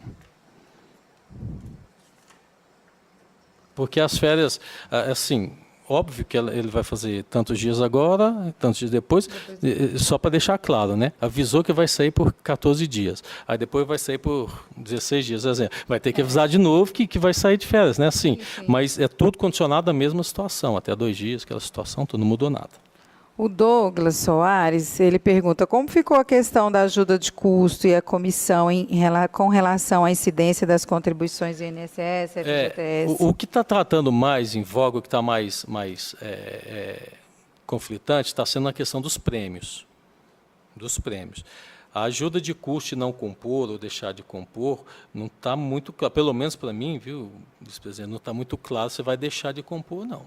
Porque as férias, assim, óbvio que ele vai fazer tantos dias agora, tantos dias depois, só para deixar claro, né? Avisou que vai sair por 14 dias, aí depois vai sair por 16 dias, exemplo. Vai ter que avisar de novo que vai sair de férias, né? Assim, sim. Mas é tudo condicionado à mesma situação, até 2 dias, aquela situação, tudo não mudou nada. O Douglas Soares, ele pergunta como ficou a questão da ajuda de custo e a comissão com relação à incidência das contribuições do INSS, FGTS? O que está tratando mais em voga, o que está mais conflitante, está sendo a questão dos prêmios. A ajuda de custo de não compor ou deixar de compor não está muito claro, pelo menos para mim, viu, vice-presidente, não está muito claro se vai deixar de compor, não.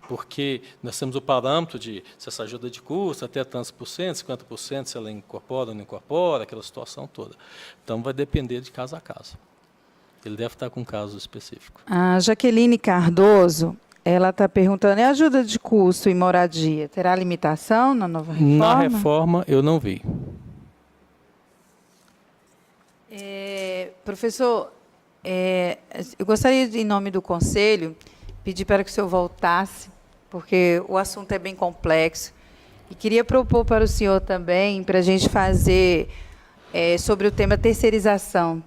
Porque nós temos o parâmetro de se essa ajuda de custo, até tantos por cento, 50%, se ela incorpora ou não incorpora, aquela situação toda. Então, vai depender de caso a caso. Ele deve estar com um caso específico. A Jaqueline Cardoso, ela está perguntando, é ajuda de custo e moradia, terá limitação na nova reforma? Na reforma, eu não vi. Professor, eu gostaria, em nome do Conselho, pedir para que o senhor voltasse, porque o assunto é bem complexo. E queria propor para o senhor também, para a gente fazer sobre o tema terceirização,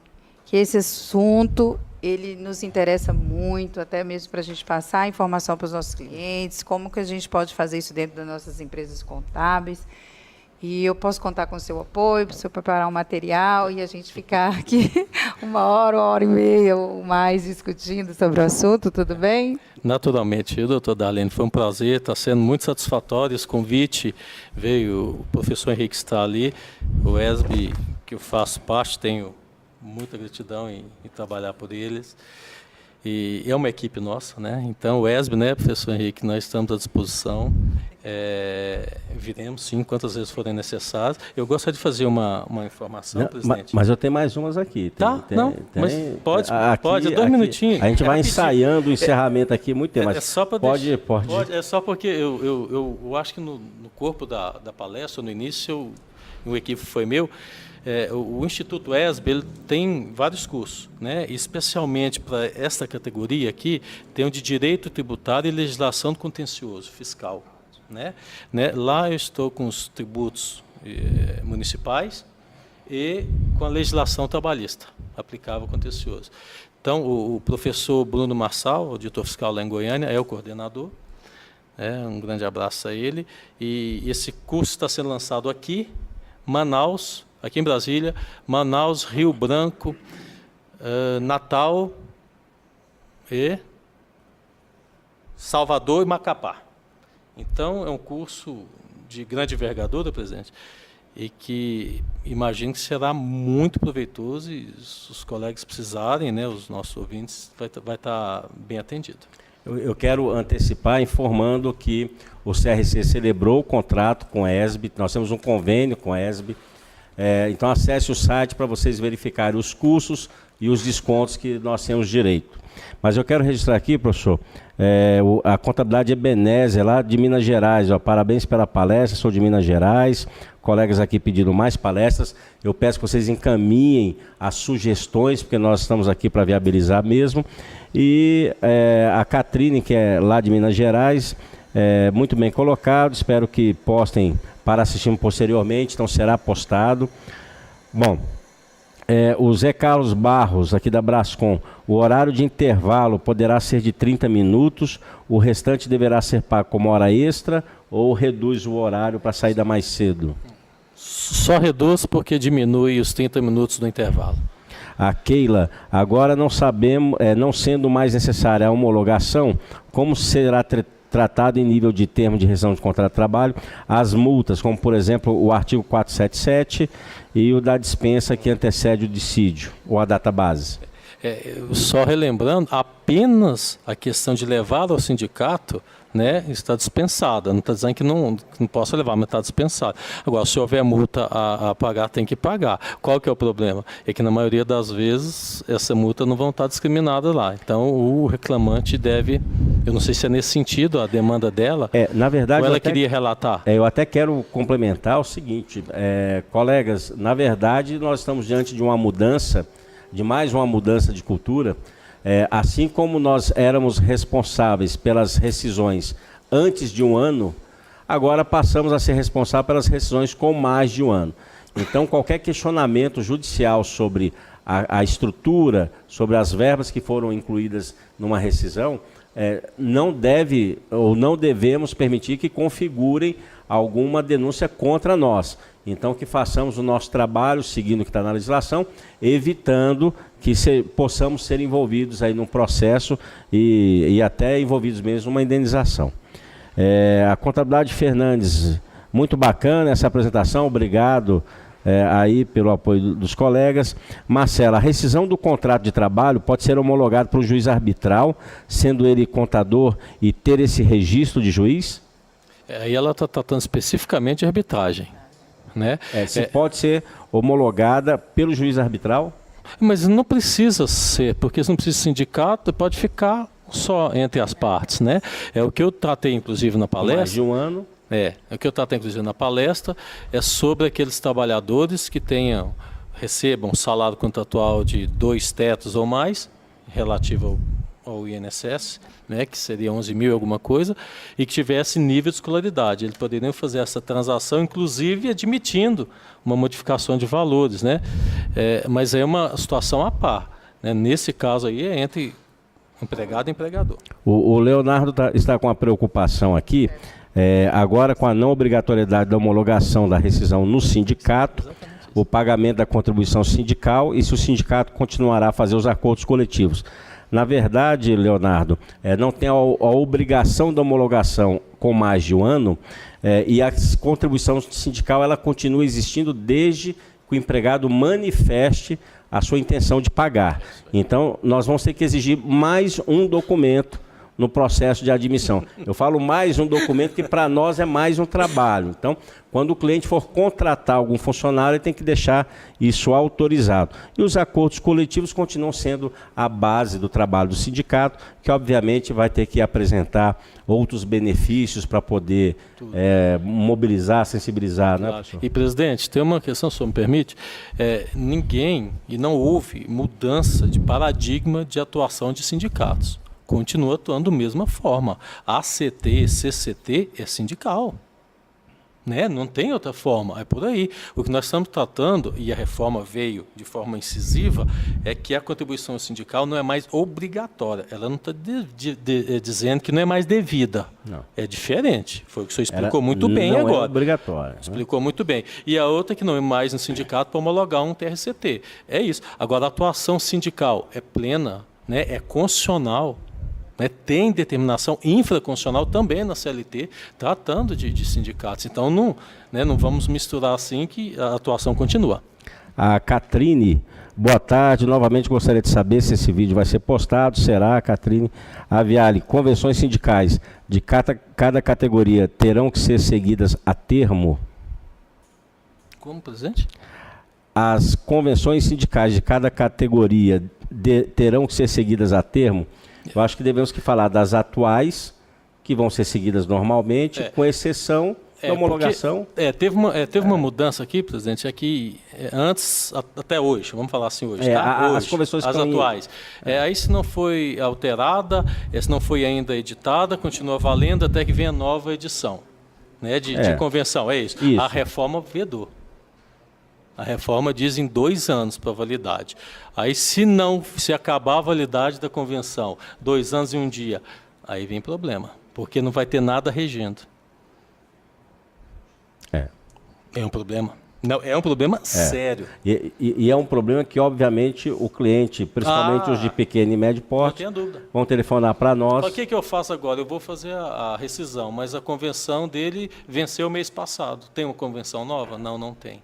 que esse assunto ele nos interessa muito, até mesmo para a gente passar a informação para os nossos clientes, como que a gente pode fazer isso dentro das nossas empresas contábeis. E eu posso contar com o seu apoio, para o senhor preparar um material e a gente ficar aqui 1 hora, 1 hora e meia ou mais discutindo sobre o assunto, tudo bem? Naturalmente, doutor Darlene, foi um prazer, está sendo muito satisfatório esse convite. Veio o professor Henrique está ali, o ESB, que eu faço parte, tenho muita gratidão em trabalhar por eles. E é uma equipe nossa, né? Então, o ESB, né, professor Henrique, nós estamos à disposição. Viremos, sim, quantas vezes forem necessárias. Eu gostaria de fazer uma informação, presidente. Mas eu tenho mais umas aqui. Mas pode, 2 minutinhos. A gente vai ensaiando o encerramento aqui muito tempo, mas pode. É só porque eu acho que no corpo da palestra, no início, o equipe foi meu, o Instituto ESB ele tem vários cursos, né? Especialmente para esta categoria aqui, tem o de Direito Tributário e Legislação do Contencioso Fiscal. Né? Lá eu estou com os tributos municipais e com a legislação trabalhista, aplicável ao contencioso. Então, o professor Bruno Marçal, auditor fiscal lá em Goiânia, é o coordenador. Um grande abraço a ele. E esse curso está sendo lançado aqui, Manaus, aqui em Brasília, Manaus, Rio Branco, Natal e Salvador e Macapá. Então, é um curso de grande envergadura, presidente, e que imagino que será muito proveitoso e se os colegas precisarem, né, os nossos ouvintes, vai estar bem atendido. Eu quero antecipar informando que o CRC celebrou o contrato com a ESB, nós temos um convênio com a ESB, então acesse o site para vocês verificarem os cursos e os descontos que nós temos direito. Mas eu quero registrar aqui, professor, a Contabilidade Ebenezer, lá de Minas Gerais. Parabéns pela palestra, sou de Minas Gerais. Colegas aqui pedindo mais palestras. Eu peço que vocês encaminhem as sugestões, porque nós estamos aqui para viabilizar mesmo. E a Catrine, que é lá de Minas Gerais, muito bem colocado. Espero que postem para assistir posteriormente, então será postado. Bom, o Zé Carlos Barros, aqui da Brascom, o horário de intervalo poderá ser de 30 minutos, o restante deverá ser pago como hora extra ou reduz o horário para saída mais cedo? Só reduz porque diminui os 30 minutos do intervalo. A Keila, agora não sabemos, não sendo mais necessária a homologação, como será tratado em nível de termo de rescisão de contrato de trabalho, as multas, como por exemplo o artigo 477 e o da dispensa que antecede o dissídio, ou a database. Só relembrando, apenas a questão de levar ao sindicato, né, está dispensada. Não está dizendo que não posso levar, mas está dispensado. Agora, se houver multa a pagar, tem que pagar. Qual que é o problema? É que na maioria das vezes essa multa não vão estar discriminada lá. Então o reclamante deve, eu não sei se é nesse sentido a demanda dela, na verdade, ou ela queria relatar. Eu até quero complementar o seguinte, colegas, na verdade nós estamos diante de uma mudança, de mais uma mudança de cultura. Assim como nós éramos responsáveis pelas rescisões antes de um ano, agora passamos a ser responsáveis pelas rescisões com mais de um ano. Então, qualquer questionamento judicial sobre a estrutura, sobre as verbas que foram incluídas numa rescisão, não deve ou não devemos permitir que configurem alguma denúncia contra nós. Então, que façamos o nosso trabalho, seguindo o que está na legislação, evitando que possamos ser envolvidos aí num processo e até envolvidos mesmo numa indenização. A Contabilidade Fernandes, muito bacana essa apresentação, obrigado aí pelo apoio dos colegas. Marcela, a rescisão do contrato de trabalho pode ser homologado para o juiz arbitral, sendo ele contador e ter esse registro de juiz? Aí ela está tratando especificamente de arbitragem. Né? Se pode ser homologada pelo juiz arbitral? Mas não precisa ser, porque se não precisa de sindicato, pode ficar só entre as partes. Né? É o que eu tratei, inclusive, na palestra. Mais de um ano. O que eu tratei, inclusive, na palestra é sobre aqueles trabalhadores que recebam salário contratual de 2 tetos ou mais, relativo ao INSS, né, que seria 11 mil alguma coisa, e que tivesse nível de escolaridade. Eles poderiam fazer essa transação, inclusive admitindo uma modificação de valores. Né? Mas é uma situação à par. Né? Nesse caso aí é entre empregado e empregador. O Leonardo está com a preocupação aqui, agora com a não obrigatoriedade da homologação da rescisão no sindicato, o pagamento da contribuição sindical e se o sindicato continuará a fazer os acordos coletivos. Na verdade, Leonardo, não tem a obrigação da homologação com mais de um ano e a contribuição sindical ela continua existindo desde que o empregado manifeste a sua intenção de pagar. Então, nós vamos ter que exigir mais um documento no processo de admissão. Eu falo mais um documento que para nós é mais um trabalho. Então, quando o cliente for contratar algum funcionário, ele tem que deixar isso autorizado. E os acordos coletivos continuam sendo a base do trabalho do sindicato, que obviamente vai ter que apresentar outros benefícios para poder mobilizar, sensibilizar. Né, professor? E, presidente, tem uma questão, se me permite, ninguém, e não houve mudança de paradigma de atuação de sindicatos. Continua atuando da mesma forma. ACT, CCT é sindical. Né? Não tem outra forma, é por aí. O que nós estamos tratando, e a reforma veio de forma incisiva, é que a contribuição sindical não é mais obrigatória. Ela não está dizendo que não é mais devida. Não. É diferente. Foi o que o senhor explicou muito bem agora. Não é obrigatória. Explicou muito bem. E a outra que não é mais no sindicato para homologar um TRCT. É isso. Agora, a atuação sindical é plena, né? É constitucional. Tem determinação infraconstitucional também na CLT, tratando de sindicatos. Então, não vamos misturar assim que a atuação continua. A Catrine, boa tarde. Novamente gostaria de saber se esse vídeo vai ser postado. Será, Catrine? Aviale, convenções sindicais de cada categoria terão que ser seguidas a termo? Como, presidente? As convenções sindicais de cada categoria terão que ser seguidas a termo? Eu acho que devemos falar das atuais, que vão ser seguidas normalmente, com exceção da homologação. Teve uma mudança aqui, presidente, aqui antes, até hoje, vamos falar assim hoje, tá? As convenções as atuais. Aí se não foi alterada, se não foi ainda editada, continua valendo até que venha nova edição, né, de convenção, é isso. A reforma vedou. A reforma diz em 2 anos para validade. Aí, se acabar a validade da convenção, 2 anos e 1 dia, aí vem problema, porque não vai ter nada regendo. É um problema. Não, é um problema sério. E é um problema que, obviamente, o cliente, principalmente os de pequeno e médio porte, vão telefonar para nós. O que eu faço agora? Eu vou fazer a rescisão, mas a convenção dele venceu mês passado. Tem uma convenção nova? Não, não tem.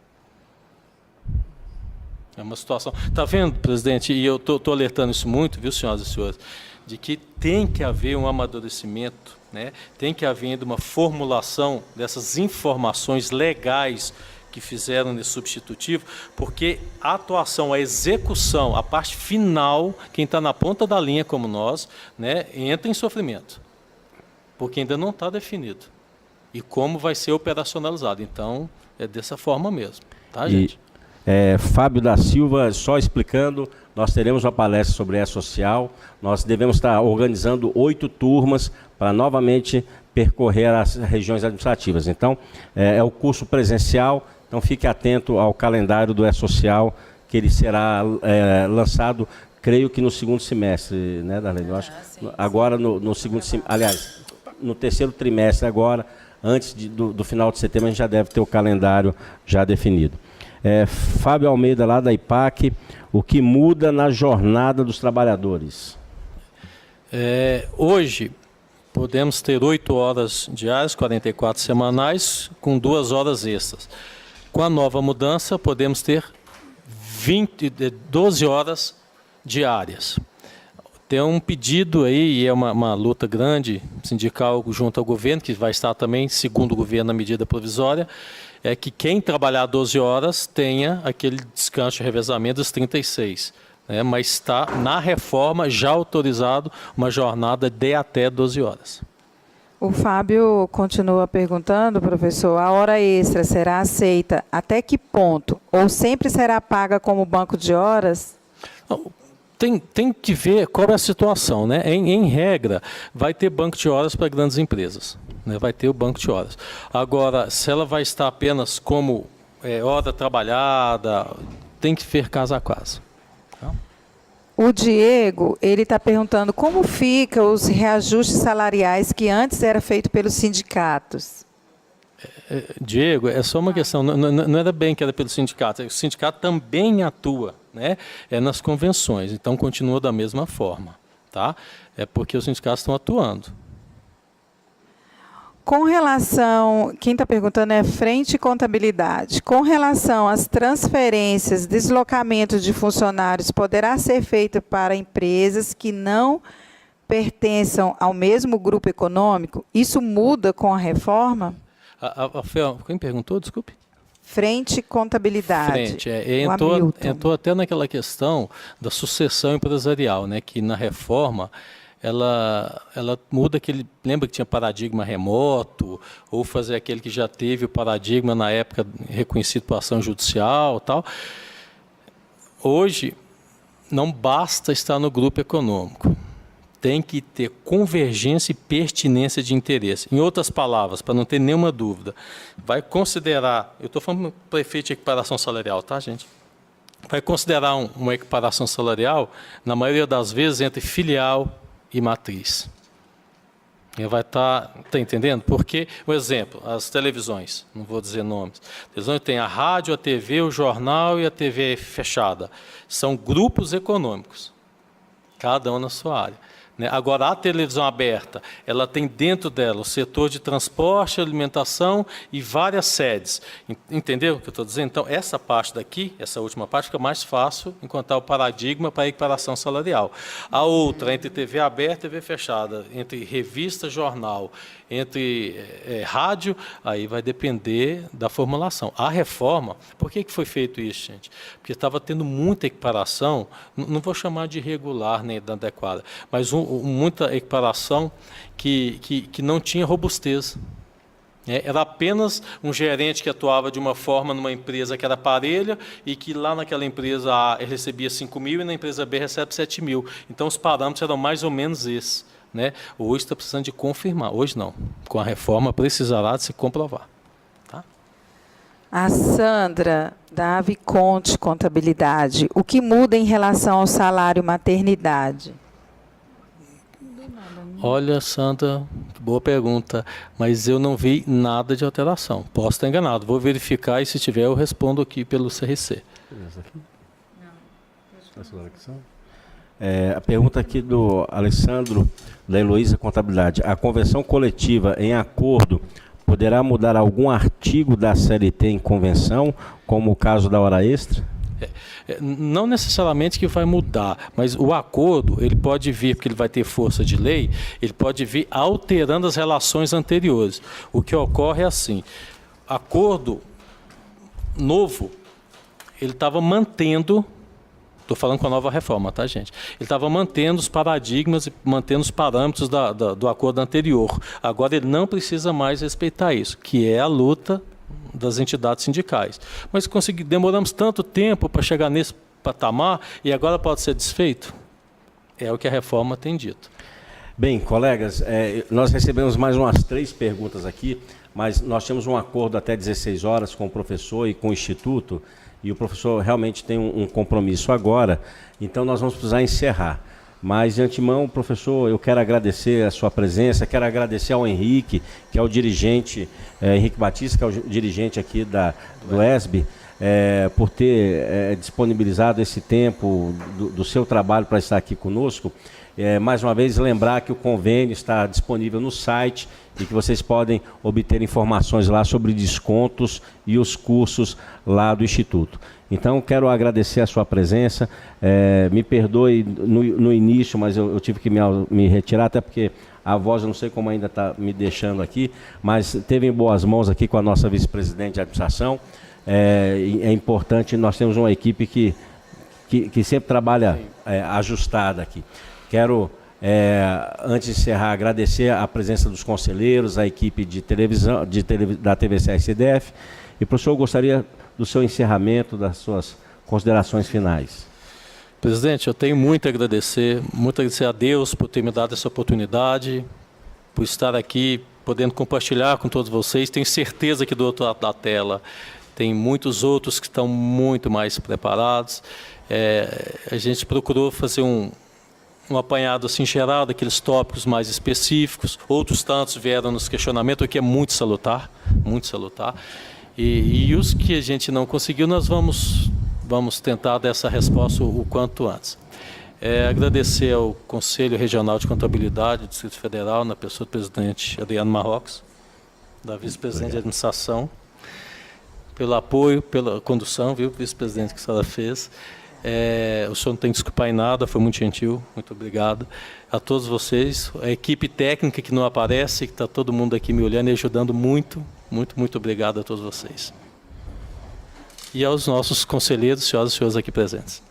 É uma situação... Está vendo, presidente? E eu estou alertando isso muito, viu, senhoras e senhores, de que tem que haver um amadurecimento, né? Tem que haver uma formulação dessas informações legais que fizeram nesse substitutivo, porque a atuação, a execução, a parte final, quem está na ponta da linha como nós, né, entra em sofrimento, porque ainda não está definido. E como vai ser operacionalizado. Então, é dessa forma mesmo, tá, gente? Fábio da Silva, só explicando, nós teremos uma palestra sobre E-Social, nós devemos estar organizando 8 turmas para novamente percorrer as regiões administrativas. Então, é o curso presencial, então fique atento ao calendário do E-Social, que ele será lançado creio que no segundo semestre, né, Darlene? Eu acho agora no segundo semestre, aliás, no terceiro trimestre agora, antes do final de setembro, a gente já deve ter o calendário já definido. Fábio Almeida, lá da IPAC, o que muda na jornada dos trabalhadores? Hoje, podemos ter 8 horas diárias, 44 semanais, com 2 horas extras. Com a nova mudança, podemos ter 12 horas diárias. Tem um pedido aí, e é uma luta grande, sindical junto ao governo, que vai estar também, segundo o governo, na medida provisória, é que quem trabalhar 12 horas tenha aquele descanso de revezamento dos 36. Mas está na reforma já autorizado uma jornada de até 12 horas. O Fábio continua perguntando, professor, a hora extra será aceita até que ponto? Ou sempre será paga como banco de horas? Não, tem que ver qual é a situação, né? Em regra, vai ter banco de horas para grandes empresas, né? Vai ter o banco de horas. Agora, se ela vai estar apenas como hora trabalhada, tem que ver caso a caso. O Diego, ele está perguntando como ficam os reajustes salariais que antes era feito pelos sindicatos. Diego, é só uma questão, não era bem que era pelo sindicato, o sindicato também atua, né? Nas convenções, então continua da mesma forma, tá? É porque os sindicatos estão atuando. Com relação, quem está perguntando é Frente Contabilidade, com relação às transferências, deslocamento de funcionários, poderá ser feito para empresas que não pertençam ao mesmo grupo econômico? Isso muda com a reforma? Quem perguntou, desculpe? Frente Contabilidade. Frente, entrou até naquela questão da sucessão empresarial, né, que na reforma ela muda aquele, lembra que tinha paradigma remoto, ou fazer aquele que já teve o paradigma na época reconhecido por ação judicial, tal. Hoje não basta estar no grupo econômico. Tem que ter convergência e pertinência de interesse. Em outras palavras, para não ter nenhuma dúvida, vai considerar, eu estou falando para efeito de equiparação salarial, tá, gente? Vai considerar uma equiparação salarial, na maioria das vezes, entre filial e matriz. Ele vai estar, tá entendendo? Porque, um exemplo, as televisões, não vou dizer nomes, a televisão tem a rádio, a TV, o jornal e a TV fechada. São grupos econômicos, cada um na sua área. Agora, a televisão aberta, ela tem dentro dela o setor de transporte, alimentação e várias sedes. Entendeu o que eu estou dizendo? Então, essa parte daqui, essa última parte, fica mais fácil encontrar o paradigma para a equiparação salarial. A outra, entre TV aberta e TV fechada, entre revista, jornal, entre rádio, aí vai depender da formulação. A reforma, por que foi feito isso, gente? Porque estava tendo muita equiparação, não vou chamar de irregular nem inadequada, mas muita equiparação que não tinha robustez. Era apenas um gerente que atuava de uma forma numa empresa que era parelha e que lá naquela empresa A ele recebia 5 mil e na empresa B recebe 7 mil. Então, os parâmetros eram mais ou menos esses. Hoje está precisando de confirmar. Hoje não. Com a reforma precisará de se comprovar. Tá? A Sandra, da Aviconte Contabilidade. O que muda em relação ao salário maternidade? Olha, Sandra, boa pergunta, mas eu não vi nada de alteração. Posso estar enganado, vou verificar e se tiver eu respondo aqui pelo CRC. A pergunta aqui do Alessandro, da Heloísa Contabilidade. A convenção coletiva em acordo poderá mudar algum artigo da CLT em convenção, como o caso da hora extra? Não necessariamente que vai mudar, mas o acordo, ele pode vir, porque ele vai ter força de lei, ele pode vir alterando as relações anteriores. O que ocorre é assim, acordo novo, ele estava mantendo, estou falando com a nova reforma, tá, gente? Ele estava mantendo os paradigmas e mantendo os parâmetros do acordo anterior. Agora ele não precisa mais respeitar isso, que é a luta das entidades sindicais. Mas demoramos tanto tempo para chegar nesse patamar e agora pode ser desfeito? É o que a reforma tem dito. Bem, colegas, nós recebemos mais umas 3 perguntas aqui, mas nós temos um acordo até 16 horas com o professor e com o Instituto, e o professor realmente tem um compromisso agora, então nós vamos precisar encerrar. Mas, de antemão, professor, eu quero agradecer a sua presença, quero agradecer ao Henrique, que é o dirigente, Henrique Batista, que é o dirigente aqui do ESB, por ter disponibilizado esse tempo do seu trabalho para estar aqui conosco. Mais uma vez, lembrar que o convênio está disponível no site e que vocês podem obter informações lá sobre descontos e os cursos lá do Instituto. Então, quero agradecer a sua presença. Me perdoe no início, mas eu tive que me retirar, até porque a voz, eu não sei como ainda está me deixando aqui, mas teve em boas mãos aqui com a nossa vice-presidente de administração. É importante, nós temos uma equipe que sempre trabalha ajustada aqui. Quero, antes de encerrar, agradecer a presença dos conselheiros, a equipe de televisão, da TVCR-CDF. E, professor, eu gostaria do seu encerramento, das suas considerações finais. Presidente, eu tenho muito a agradecer a Deus por ter me dado essa oportunidade, por estar aqui, podendo compartilhar com todos vocês. Tenho certeza que do outro lado da tela tem muitos outros que estão muito mais preparados. A gente procurou fazer um apanhado assim geral daqueles tópicos mais específicos. Outros tantos vieram nos questionamentos, o que é muito salutar, muito salutar. E os que a gente não conseguiu, nós vamos tentar dar essa resposta o quanto antes. Agradecer ao Conselho Regional de Contabilidade do Distrito Federal, na pessoa do presidente Adriano Marrocos, da vice-presidente de administração, pelo apoio, pela condução, viu, vice-presidente, que a senhora fez. O senhor não tem que desculpar em nada, foi muito gentil, muito obrigado a todos vocês, a equipe técnica que não aparece, que está todo mundo aqui me olhando e ajudando muito, muito, muito obrigado a todos vocês. E aos nossos conselheiros, senhoras e senhores aqui presentes.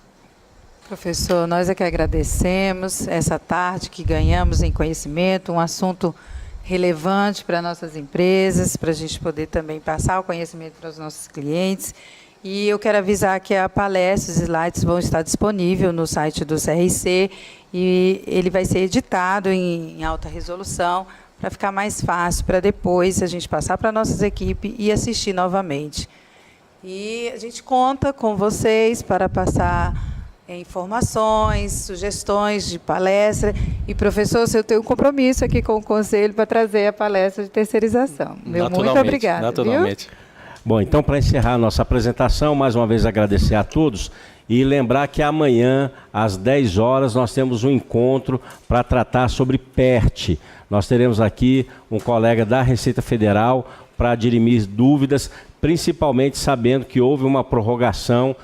Professor, nós é que agradecemos essa tarde que ganhamos em conhecimento, um assunto relevante para nossas empresas, para a gente poder também passar o conhecimento para os nossos clientes. E eu quero avisar que a palestra, os slides vão estar disponíveis no site do CRC e ele vai ser editado em alta resolução para ficar mais fácil, para depois a gente passar para nossas equipes e assistir novamente. E a gente conta com vocês para passar informações, sugestões de palestra. E, professor, eu tenho um compromisso aqui com o Conselho para trazer a palestra de terceirização. Muito obrigada. Naturalmente. Viu? Bom, então, para encerrar a nossa apresentação, mais uma vez agradecer a todos e lembrar que amanhã, às 10 horas, nós temos um encontro para tratar sobre PERT. Nós teremos aqui um colega da Receita Federal para dirimir dúvidas, principalmente sabendo que houve uma prorrogação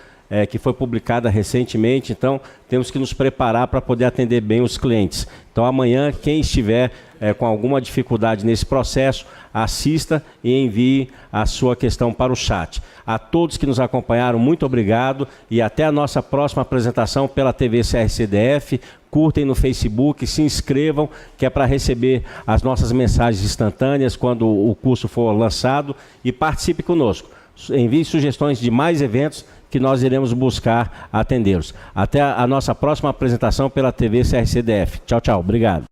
que foi publicada recentemente, então temos que nos preparar para poder atender bem os clientes. Então amanhã, quem estiver com alguma dificuldade nesse processo, assista e envie a sua questão para o chat. A todos que nos acompanharam, muito obrigado e até a nossa próxima apresentação pela TV CRCDF. Curtem no Facebook, se inscrevam, que é para receber as nossas mensagens instantâneas quando o curso for lançado e participe conosco. Envie sugestões de mais eventos que nós iremos buscar atendê-los. Até a nossa próxima apresentação pela TV CRCDF. Tchau, tchau. Obrigado.